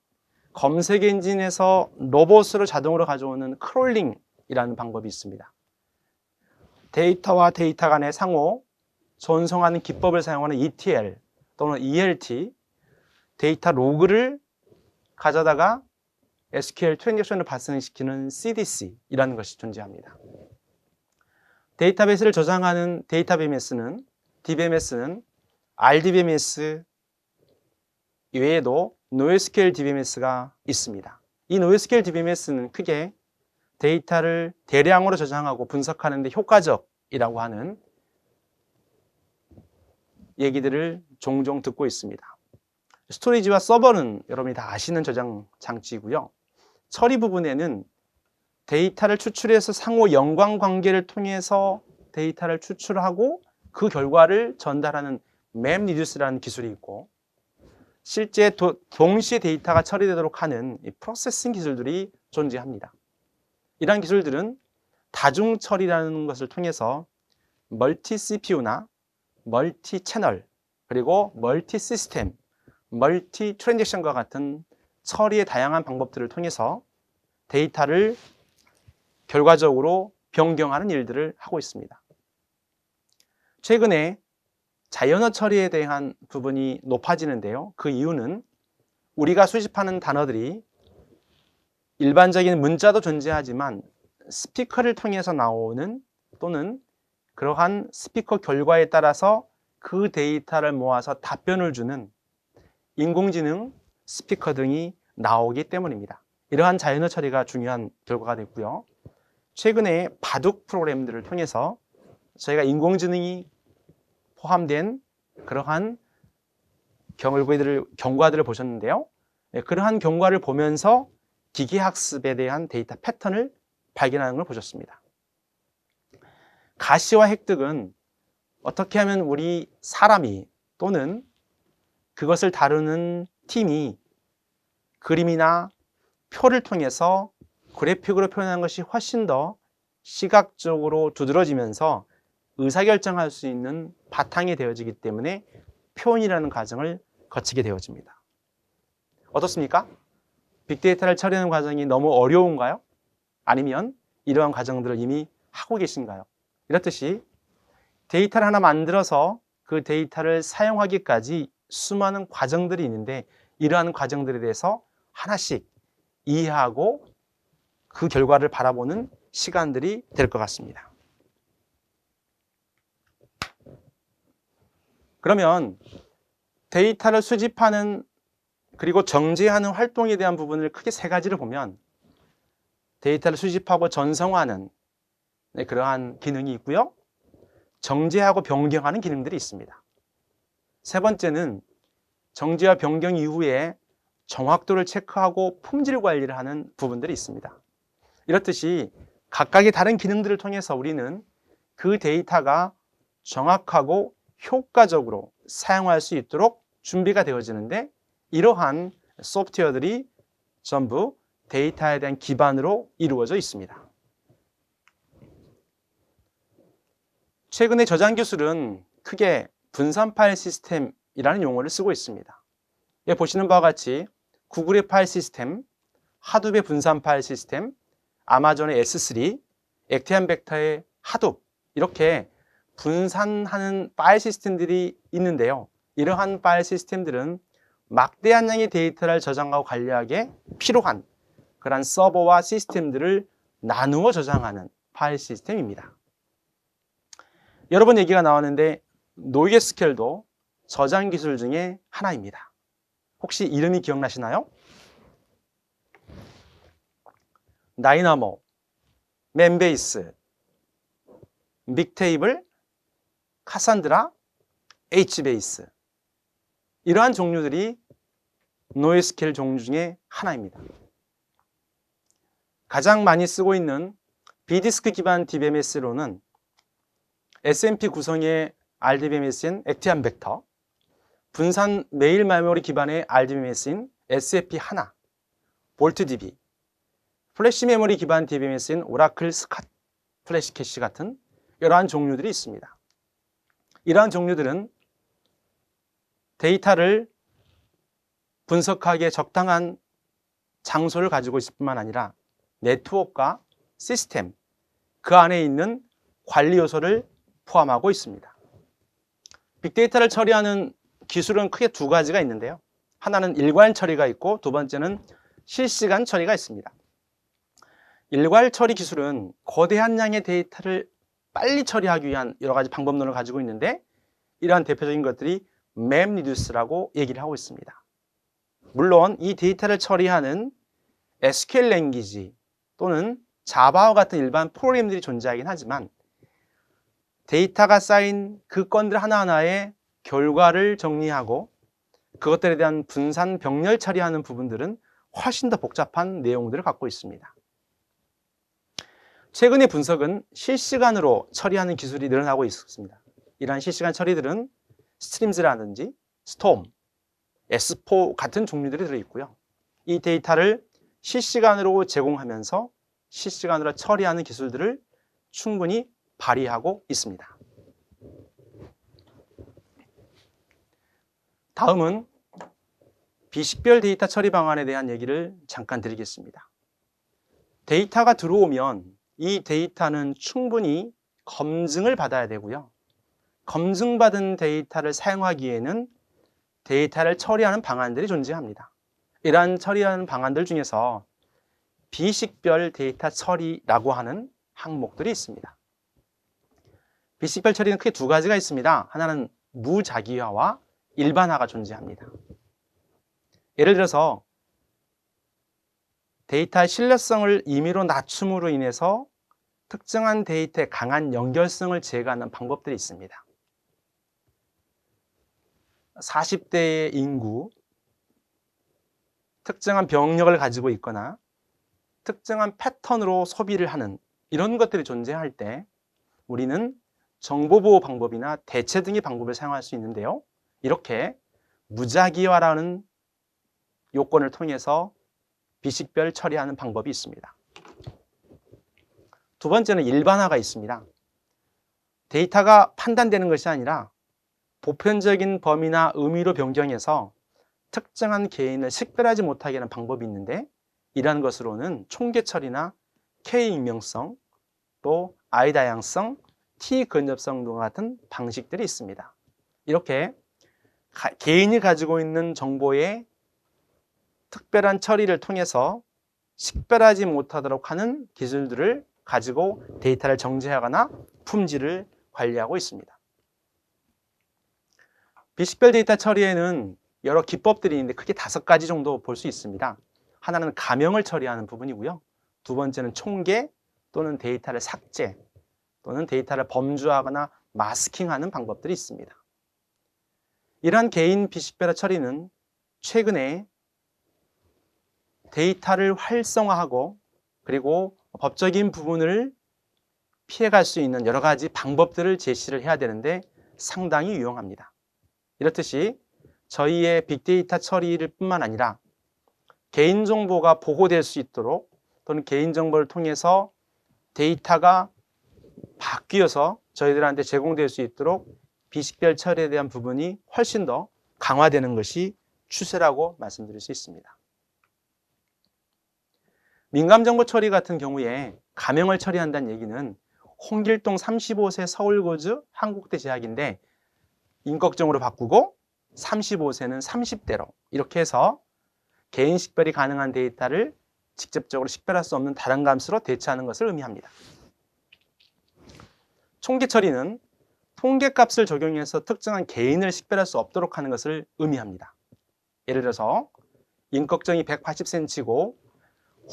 Speaker 1: 검색 엔진에서 로봇으로 자동으로 가져오는 크롤링이라는 방법이 있습니다. 데이터와 데이터 간의 상호 전송하는 기법을 사용하는 ETL 또는 ELT, 데이터 로그를 가져다가 SQL 트랜잭션을 발생시키는 CDC이라는 것이 존재합니다. 데이터베이스를 저장하는 데이터베이스는 DBMS는 RDBMS 외에도 NoSQL DBMS가 있습니다. 이 NoSQL DBMS는 크게 데이터를 대량으로 저장하고 분석하는 데 효과적이라고 하는 얘기들을 종종 듣고 있습니다. 스토리지와 서버는 여러분이 다 아시는 저장 장치이고요. 처리 부분에는 데이터를 추출해서 상호 연관관계를 통해서 데이터를 추출하고 그 결과를 전달하는 맵리듀스라는 기술이 있고, 실제 동시에 데이터가 처리되도록 하는 이 프로세싱 기술들이 존재합니다. 이러한 기술들은 다중 처리라는 것을 통해서 멀티 CPU나 멀티 채널, 그리고 멀티 시스템, 멀티 트랜잭션과 같은 처리의 다양한 방법들을 통해서 데이터를 결과적으로 변경하는 일들을 하고 있습니다. 최근에 자연어 처리에 대한 부분이 높아지는데요. 그 이유는 우리가 수집하는 단어들이 일반적인 문자도 존재하지만 스피커를 통해서 나오는 또는 그러한 스피커 결과에 따라서 그 데이터를 모아서 답변을 주는 인공지능 스피커 등이 나오기 때문입니다. 이러한 자연어 처리가 중요한 결과가 됐고요. 최근에 바둑 프로그램들을 통해서 저희가 인공지능이 포함된 그러한 경과들을 보셨는데요. 그러한 경과를 보면서 기계학습에 대한 데이터 패턴을 발견하는 걸 보셨습니다. 가시와 획득은 어떻게 하면 우리 사람이 또는 그것을 다루는 팀이 그림이나 표를 통해서 그래픽으로 표현하는 것이 훨씬 더 시각적으로 두드러지면서 의사결정할 수 있는 바탕이 되어지기 때문에 표현이라는 과정을 거치게 되어집니다. 어떻습니까? 빅데이터를 처리하는 과정이 너무 어려운가요? 아니면 이러한 과정들을 이미 하고 계신가요? 이렇듯이 데이터를 하나 만들어서 그 데이터를 사용하기까지 수많은 과정들이 있는데 이러한 과정들에 대해서 하나씩 이해하고 그 결과를 바라보는 시간들이 될 것 같습니다. 그러면 데이터를 수집하는 그리고 정제하는 활동에 대한 부분을 크게 세 가지를 보면 데이터를 수집하고 전송하는 그러한 기능이 있고요. 정제하고 변경하는 기능들이 있습니다. 세 번째는 정제와 변경 이후에 정확도를 체크하고 품질 관리를 하는 부분들이 있습니다. 이렇듯이 각각의 다른 기능들을 통해서 우리는 그 데이터가 정확하고 효과적으로 사용할 수 있도록 준비가 되어지는데 이러한 소프트웨어들이 전부 데이터에 대한 기반으로 이루어져 있습니다. 최근에 저장 기술은 크게 분산 파일 시스템이라는 용어를 쓰고 있습니다. 여기 보시는 바와 같이 구글의 파일 시스템, 하둡의 분산 파일 시스템, 아마존의 S3, 액티암벡터의 하둡 이렇게 분산하는 파일 시스템들이 있는데요. 이러한 파일 시스템들은 막대한 양의 데이터를 저장하고 관리하기에 필요한 그러한 서버와 시스템들을 나누어 저장하는 파일 시스템입니다. 여러 번 얘기가 나왔는데 노이즈스케일도 저장 기술 중에 하나입니다. 혹시 이름이 기억나시나요? 다이나모, 맨베이스, 빅테이블, 카산드라, H베이스 이러한 종류들이 노이즈스케일 종류 중에 하나입니다. 가장 많이 쓰고 있는 B디스크 기반 DBMS로는 SMP 구성의 RDBMS인 액티암벡터, 분산 메일 메모리 기반의 RDBMS인 SFP1, 볼트DB, 플래시 메모리 기반 DBMS인 오라클 스캇 플래시 캐시 같은 이러한 종류들이 있습니다. 이러한 종류들은 데이터를 분석하기에 적당한 장소를 가지고 있을 뿐만 아니라 네트워크와 시스템, 그 안에 있는 관리 요소를 포함하고 있습니다. 빅데이터를 처리하는 기술은 크게 두 가지가 있는데요. 하나는 일괄 처리가 있고 두 번째는 실시간 처리가 있습니다. 일괄 처리 기술은 거대한 양의 데이터를 빨리 처리하기 위한 여러 가지 방법론을 가지고 있는데 이러한 대표적인 것들이 맵리듀스라고 얘기를 하고 있습니다. 물론 이 데이터를 처리하는 SQL 랭귀지 또는 자바와 같은 일반 프로그램들이 존재하긴 하지만 데이터가 쌓인 그 건들 하나하나의 결과를 정리하고 그것들에 대한 분산 병렬 처리하는 부분들은 훨씬 더 복잡한 내용들을 갖고 있습니다. 최근의 분석은 실시간으로 처리하는 기술이 늘어나고 있습니다. 이러한 실시간 처리들은 스트림즈라든지 스톰, S4 같은 종류들이 들어있고요. 이 데이터를 실시간으로 제공하면서 실시간으로 처리하는 기술들을 충분히 발휘하고 있습니다. 다음은 비식별 데이터 처리 방안에 대한 얘기를 잠깐 드리겠습니다. 데이터가 들어오면 이 데이터는 충분히 검증을 받아야 되고요. 검증받은 데이터를 사용하기에는 데이터를 처리하는 방안들이 존재합니다. 이러한 처리하는 방안들 중에서 비식별 데이터 처리라고 하는 항목들이 있습니다. 비식별 처리는 크게 두 가지가 있습니다. 하나는 무작위화와 일반화가 존재합니다. 예를 들어서 데이터의 신뢰성을 임의로 낮춤으로 인해서 특정한 데이터의 강한 연결성을 제거하는 방법들이 있습니다. 40대의 인구, 특정한 병력을 가지고 있거나 특정한 패턴으로 소비를 하는 이런 것들이 존재할 때 우리는 정보보호 방법이나 대체 등의 방법을 사용할 수 있는데요. 이렇게 무작위화라는 요건을 통해서 비식별 처리하는 방법이 있습니다. 두 번째는 일반화가 있습니다. 데이터가 판단되는 것이 아니라 보편적인 범위나 의미로 변경해서 특정한 개인을 식별하지 못하게 하는 방법이 있는데 이러한 것으로는 총계 처리나 K 익명성, 또 I 다양성, T 근접성 등 같은 방식들이 있습니다. 이렇게 개인이 가지고 있는 정보의 특별한 처리를 통해서 식별하지 못하도록 하는 기술들을 가지고 데이터를 정제하거나 품질을 관리하고 있습니다. 비식별 데이터 처리에는 여러 기법들이 있는데 크게 5가지 정도 볼 수 있습니다. 하나는 가명을 처리하는 부분이고요. 두 번째는 총계 또는 데이터를 삭제 또는 데이터를 범주화하거나 마스킹하는 방법들이 있습니다. 이러한 개인 비식별 처리는 최근에 데이터를 활성화하고 그리고 법적인 부분을 피해갈 수 있는 여러 가지 방법들을 제시를 해야 되는데 상당히 유용합니다. 이렇듯이 저희의 빅데이터 처리를 뿐만 아니라 개인정보가 보호될 수 있도록 또는 개인정보를 통해서 데이터가 바뀌어서 저희들한테 제공될 수 있도록 비식별 처리에 대한 부분이 훨씬 더 강화되는 것이 추세라고 말씀드릴 수 있습니다. 민감정보 처리 같은 경우에 가명을 처리한다는 얘기는 홍길동 35세 서울고즈 한국대 재학인데 인격정으로 바꾸고 35세는 30대로 이렇게 해서 개인 식별이 가능한 데이터를 직접적으로 식별할 수 없는 다른 값으로 대체하는 것을 의미합니다. 총계 처리는 통계값을 적용해서 특정한 개인을 식별할 수 없도록 하는 것을 의미합니다. 예를 들어서 임꺽정이 180cm고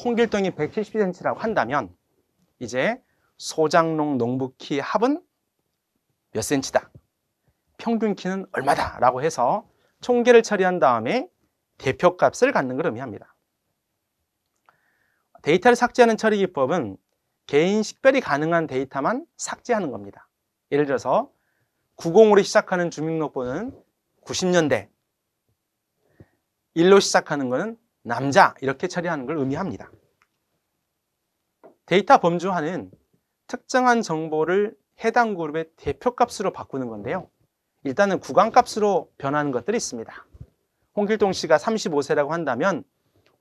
Speaker 1: 홍길동이 170cm라고 한다면 이제 소장농 농부키 합은 몇 cm다, 평균 키는 얼마다 라고 해서 총계를 처리한 다음에 대표값을 갖는 걸 의미합니다. 데이터를 삭제하는 처리 기법은 개인 식별이 가능한 데이터만 삭제하는 겁니다. 예를 들어서 90으로 시작하는 주민등록번호는 90년대, 1로 시작하는 것은 남자 이렇게 처리하는 걸 의미합니다. 데이터 범주화는 특정한 정보를 해당 그룹의 대표값으로 바꾸는 건데요. 일단은 구간값으로 변하는 것들이 있습니다. 홍길동 씨가 35세라고 한다면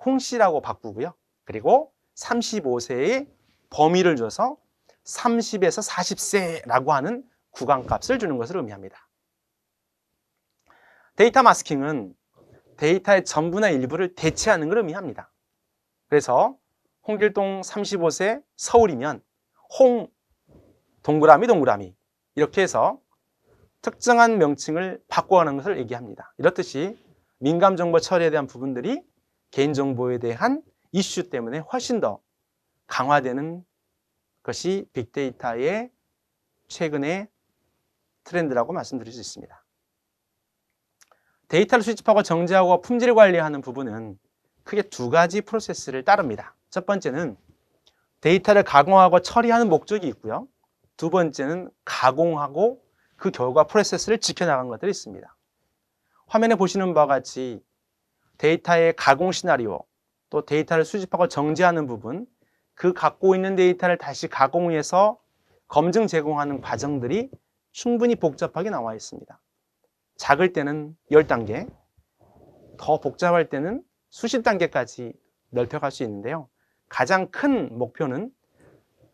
Speaker 1: 홍 씨라고 바꾸고요. 그리고 35세의 범위를 줘서 30에서 40세라고 하는 구간값을 주는 것을 의미합니다. 데이터 마스킹은 데이터의 전부나 일부를 대체하는 걸 의미합니다. 그래서 홍길동 35세 서울이면 홍 동그라미 동그라미 이렇게 해서 특정한 명칭을 바꿔가는 것을 얘기합니다. 이렇듯이 민감정보 처리에 대한 부분들이 개인정보에 대한 이슈 때문에 훨씬 더 강화되는 것이 빅데이터의 최근의 트렌드라고 말씀드릴 수 있습니다. 데이터를 수집하고 정제하고 품질 관리하는 부분은 크게 2가지 프로세스를 따릅니다. 첫 번째는 데이터를 가공하고 처리하는 목적이 있고요. 두 번째는 가공하고 그 결과 프로세스를 지켜나간 것들이 있습니다. 화면에 보시는 바와 같이 데이터의 가공 시나리오, 또 데이터를 수집하고 정제하는 부분, 그 갖고 있는 데이터를 다시 가공해서 검증 제공하는 과정들이 충분히 복잡하게 나와 있습니다. 작을 때는 10단계, 더 복잡할 때는 수십 단계까지 넓혀갈 수 있는데요. 가장 큰 목표는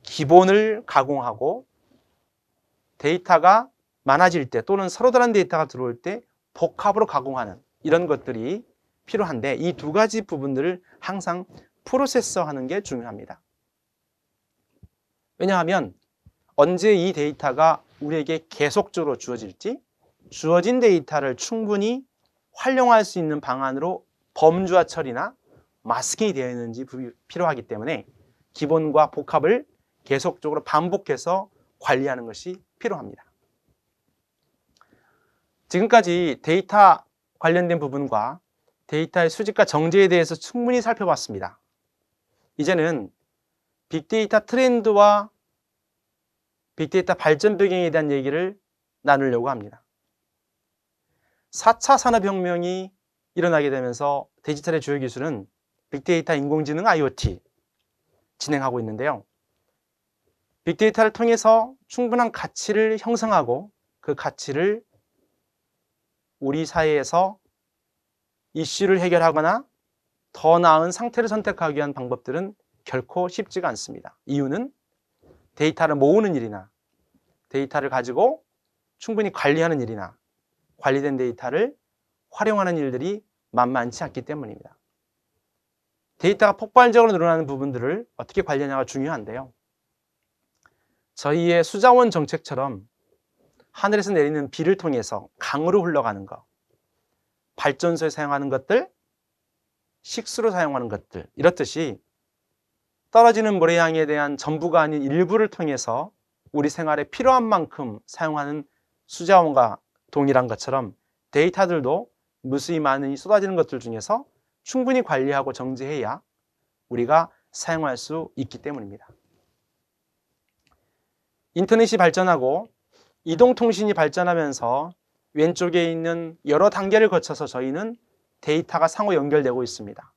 Speaker 1: 기본을 가공하고 데이터가 많아질 때 또는 서로 다른 데이터가 들어올 때 복합으로 가공하는 이런 것들이 필요한데 이 2가지 부분들을 항상 프로세서하는 게 중요합니다. 왜냐하면 언제 이 데이터가 우리에게 계속적으로 주어질지 주어진 데이터를 충분히 활용할 수 있는 방안으로 범주화 처리나 마스킹이 되어 있는지 필요하기 때문에 기본과 복합을 계속적으로 반복해서 관리하는 것이 필요합니다. 지금까지 데이터 관련된 부분과 데이터의 수집과 정제에 대해서 충분히 살펴봤습니다. 이제는 빅데이터 트렌드와 빅데이터 발전 배경에 대한 얘기를 나누려고 합니다. 4차 산업혁명이 일어나게 되면서 디지털의 주요 기술은 빅데이터, 인공지능, IoT 진행하고 있는데요. 빅데이터를 통해서 충분한 가치를 형성하고 그 가치를 우리 사회에서 이슈를 해결하거나 더 나은 상태를 선택하기 위한 방법들은 결코 쉽지가 않습니다. 이유는 데이터를 모으는 일이나 데이터를 가지고 충분히 관리하는 일이나 관리된 데이터를 활용하는 일들이 만만치 않기 때문입니다. 데이터가 폭발적으로 늘어나는 부분들을 어떻게 관리하냐가 중요한데요. 저희의 수자원 정책처럼 하늘에서 내리는 비를 통해서 강으로 흘러가는 것, 발전소에 사용하는 것들, 식수로 사용하는 것들, 이렇듯이 떨어지는 모래양에 대한 전부가 아닌 일부를 통해서 우리 생활에 필요한 만큼 사용하는 수자원과 동일한 것처럼 데이터들도 무수히 많이 쏟아지는 것들 중에서 충분히 관리하고 정제해야 우리가 사용할 수 있기 때문입니다. 인터넷이 발전하고 이동통신이 발전하면서 왼쪽에 있는 여러 단계를 거쳐서 저희는 데이터가 상호 연결되고 있습니다.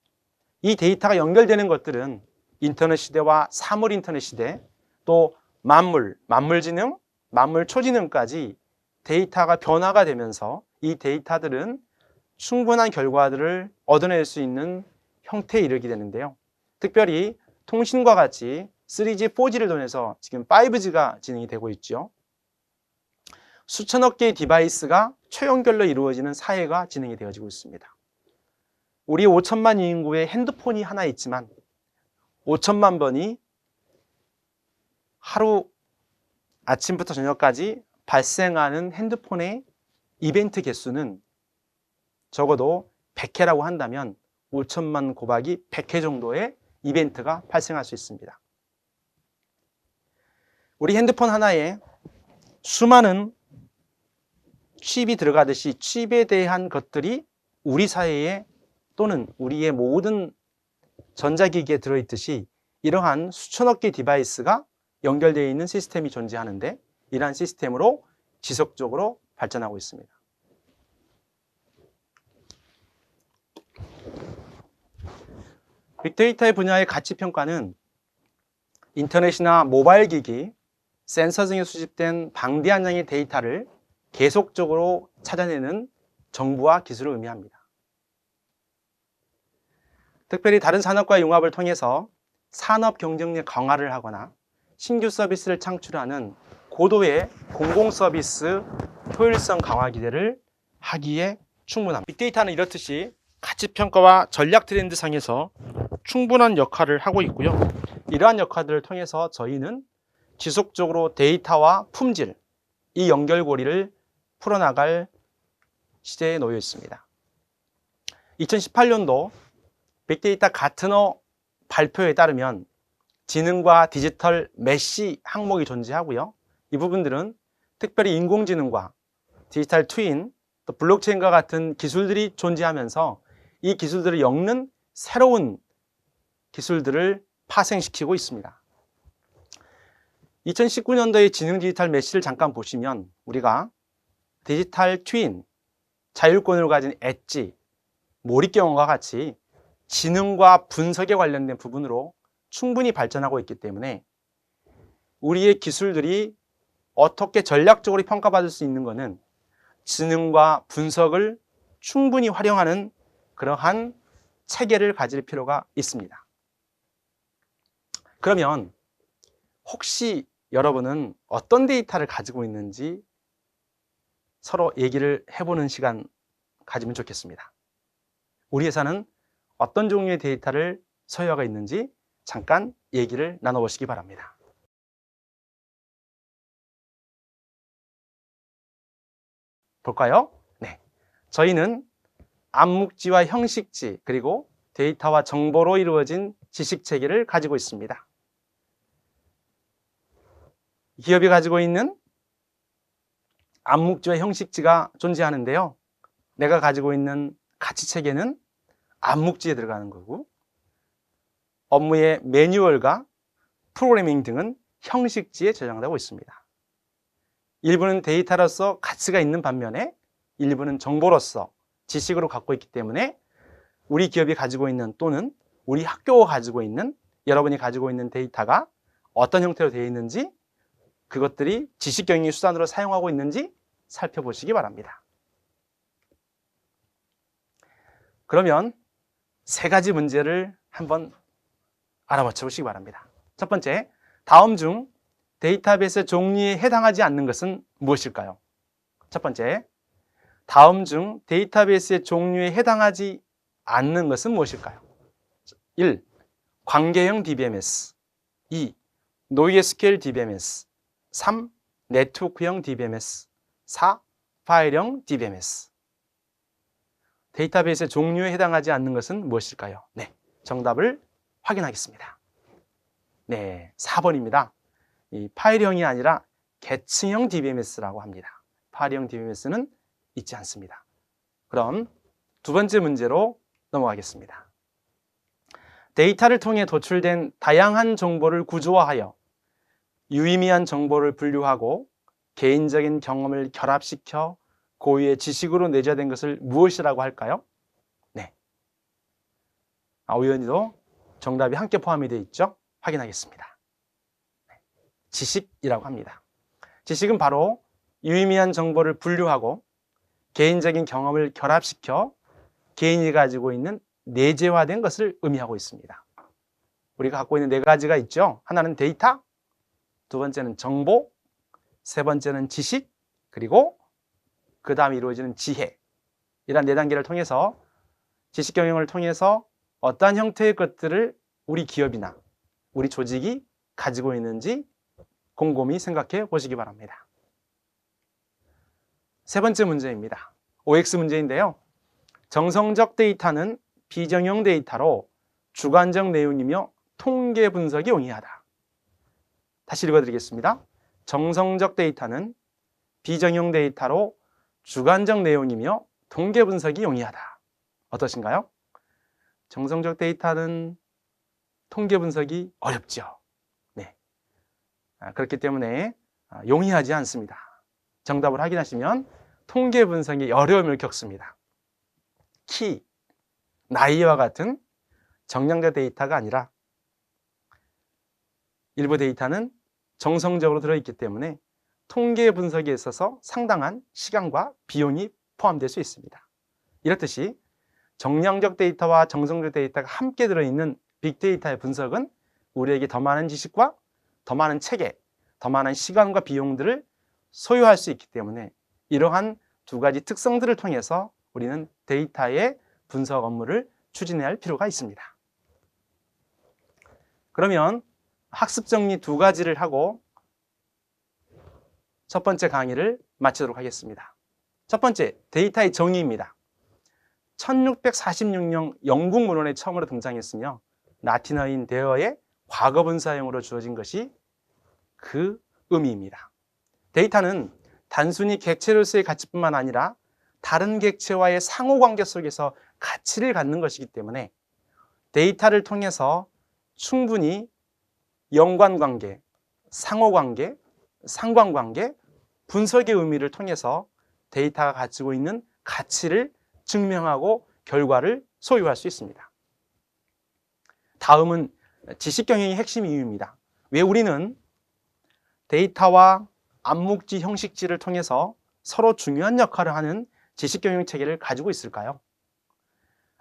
Speaker 1: 이 데이터가 연결되는 것들은 인터넷 시대와 사물 인터넷 시대, 또 만물지능, 만물초지능까지 데이터가 변화가 되면서 이 데이터들은 충분한 결과들을 얻어낼 수 있는 형태에 이르게 되는데요. 특별히 통신과 같이 3G, 4G를 통해서 지금 5G가 진행이 되고 있죠. 수천억 개의 디바이스가 초연결로 이루어지는 사회가 진행이 되어지고 있습니다. 우리 5천만 인구의 핸드폰이 하나 있지만 5천만 번이 하루 아침부터 저녁까지 발생하는 핸드폰의 이벤트 개수는 적어도 100회라고 한다면 5천만 곱하기 100회 정도의 이벤트가 발생할 수 있습니다. 우리 핸드폰 하나에 수많은 칩이 들어가듯이 칩에 대한 것들이 우리 사회에 또는 우리의 모든 전자기기에 들어있듯이 이러한 수천억 개 디바이스가 연결되어 있는 시스템이 존재하는데 이러한 시스템으로 지속적으로 발전하고 있습니다. 빅데이터의 분야의 가치평가는 인터넷이나 모바일 기기, 센서 등에 수집된 방대한 양의 데이터를 계속적으로 찾아내는 정보와 기술을 의미합니다. 특별히 다른 산업과의 융합을 통해서 산업 경쟁력 강화를 하거나 신규 서비스를 창출하는 고도의 공공 서비스 효율성 강화 기대를 하기에 충분합니다. 빅데이터는 이렇듯이 가치평가와 전략 트렌드 상에서 충분한 역할을 하고 있고요. 이러한 역할들을 통해서 저희는 지속적으로 데이터와 품질, 이 연결고리를 풀어나갈 시대에 놓여 있습니다. 2018년도 빅데이터 가트너 발표에 따르면 지능과 디지털 메쉬 항목이 존재하고요. 이 부분들은 특별히 인공지능과 디지털 트윈, 또 블록체인과 같은 기술들이 존재하면서 이 기술들을 엮는 새로운 기술들을 파생시키고 있습니다. 2019년도의 지능 디지털 메쉬를 잠깐 보시면 우리가 디지털 트윈, 자율권을 가진 엣지, 몰입경험과 같이 지능과 분석에 관련된 부분으로 충분히 발전하고 있기 때문에 우리의 기술들이 어떻게 전략적으로 평가받을 수 있는 것은 지능과 분석을 충분히 활용하는 그러한 체계를 가질 필요가 있습니다. 그러면 혹시 여러분은 어떤 데이터를 가지고 있는지 서로 얘기를 해보는 시간 가지면 좋겠습니다. 우리 회사는 어떤 종류의 데이터를 소유하고 있는지 잠깐 얘기를 나눠보시기 바랍니다. 볼까요? 네. 저희는 암묵지와 형식지 그리고 데이터와 정보로 이루어진 지식체계를 가지고 있습니다. 기업이 가지고 있는 암묵지와 형식지가 존재하는데요. 내가 가지고 있는 가치체계는 암묵지에 들어가는 거고, 업무의 매뉴얼과 프로그래밍 등은 형식지에 저장되고 있습니다. 일부는 데이터로서 가치가 있는 반면에 일부는 정보로서 지식으로 갖고 있기 때문에 우리 기업이 가지고 있는 또는 우리 학교가 가지고 있는, 여러분이 가지고 있는 데이터가 어떤 형태로 되어 있는지, 그것들이 지식경영의 수단으로 사용하고 있는지 살펴보시기 바랍니다. 그러면 세 가지 문제를 한번 알아맞혀 보시기 바랍니다. 첫 번째, 다음 중 데이터베이스 종류에 해당하지 않는 것은 무엇일까요? 첫 번째, 다음 중 데이터베이스의 종류에 해당하지 않는 것은 무엇일까요? 1. 관계형 DBMS 2. 노이에스QL DBMS 3. 네트워크형 DBMS 4. 파일형 DBMS. 데이터베이스의 종류에 해당하지 않는 것은 무엇일까요? 네, 정답을 확인하겠습니다. 네, 4번입니다. 이 파일형이 아니라 계층형 DBMS라고 합니다. 파일형 DBMS는 있지 않습니다. 그럼 두 번째 문제로 넘어가겠습니다. 데이터를 통해 도출된 다양한 정보를 구조화하여 유의미한 정보를 분류하고 개인적인 경험을 결합시켜 고유의 지식으로 내재된 것을 무엇이라고 할까요? 네. 우연히도 정답이 함께 포함이 되어 있죠? 확인하겠습니다. 지식이라고 합니다. 지식은 바로 유의미한 정보를 분류하고 개인적인 경험을 결합시켜 개인이 가지고 있는 내재화된 것을 의미하고 있습니다. 우리가 갖고 있는 네 가지가 있죠. 하나는 데이터, 두 번째는 정보, 세 번째는 지식, 그리고 그 다음에 이루어지는 지혜. 이런 네 단계를 통해서 지식 경영을 통해서 어떠한 형태의 것들을 우리 기업이나 우리 조직이 가지고 있는지 곰곰이 생각해 보시기 바랍니다. 세 번째 문제입니다. OX 문제인데요. 정성적 데이터는 비정형 데이터로 주관적 내용이며 통계 분석이 용이하다. 다시 읽어드리겠습니다. 정성적 데이터는 비정형 데이터로 주관적 내용이며 통계 분석이 용이하다. 어떠신가요? 정성적 데이터는 통계 분석이 어렵죠. 네. 그렇기 때문에 용이하지 않습니다. 정답을 확인하시면 통계 분석이 어려움을 겪습니다. 키, 나이와 같은 정량적 데이터가 아니라 일부 데이터는 정성적으로 들어있기 때문에 통계 분석에 있어서 상당한 시간과 비용이 포함될 수 있습니다. 이렇듯이 정량적 데이터와 정성적 데이터가 함께 들어있는 빅데이터의 분석은 우리에게 더 많은 지식과 더 많은 체계, 더 많은 시간과 비용들을 소요할 수 있기 때문에 이러한 두 가지 특성들을 통해서 우리는 데이터의 분석 업무를 추진해야 할 필요가 있습니다. 그러면 학습 정리 두 가지를 하고 첫 번째 강의를 마치도록 하겠습니다. 첫 번째, 데이터의 정의입니다. 1646년 영국 문헌에 처음으로 등장했으며 라틴어인 데어의 과거분사형으로 주어진 것이 그 의미입니다. 데이터는 단순히 객체로서의 가치뿐만 아니라 다른 객체와의 상호관계 속에서 가치를 갖는 것이기 때문에 데이터를 통해서 충분히 연관관계, 상호관계, 상관관계, 분석의 의미를 통해서 데이터가 가지고 있는 가치를 증명하고 결과를 소유할 수 있습니다. 다음은 지식경영의 핵심 이유입니다. 왜 우리는 데이터와 암묵지, 형식지를 통해서 서로 중요한 역할을 하는 지식경영 체계를 가지고 있을까요?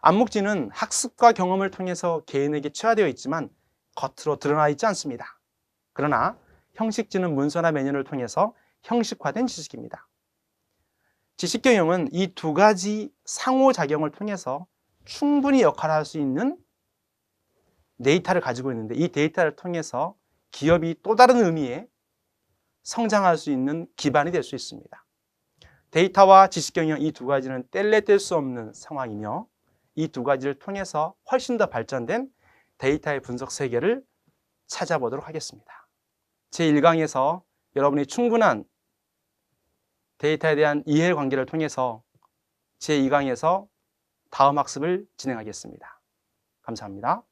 Speaker 1: 암묵지는 학습과 경험을 통해서 개인에게 체화되어 있지만 겉으로 드러나 있지 않습니다. 그러나 형식지는 문서나 매뉴얼을 통해서 형식화된 지식입니다. 지식경영은 이 두 가지 상호작용을 통해서 충분히 역할을 할 수 있는 데이터를 가지고 있는데 이 데이터를 통해서 기업이 또 다른 의미의 성장할 수 있는 기반이 될 수 있습니다. 데이터와 지식경영 이 두 가지는 뗄래 뗄 수 없는 상황이며 이 두 가지를 통해서 훨씬 더 발전된 데이터의 분석 세계를 찾아보도록 하겠습니다. 제1강에서 여러분이 충분한 데이터에 대한 이해관계를 통해서 제2강에서 다음 학습을 진행하겠습니다. 감사합니다.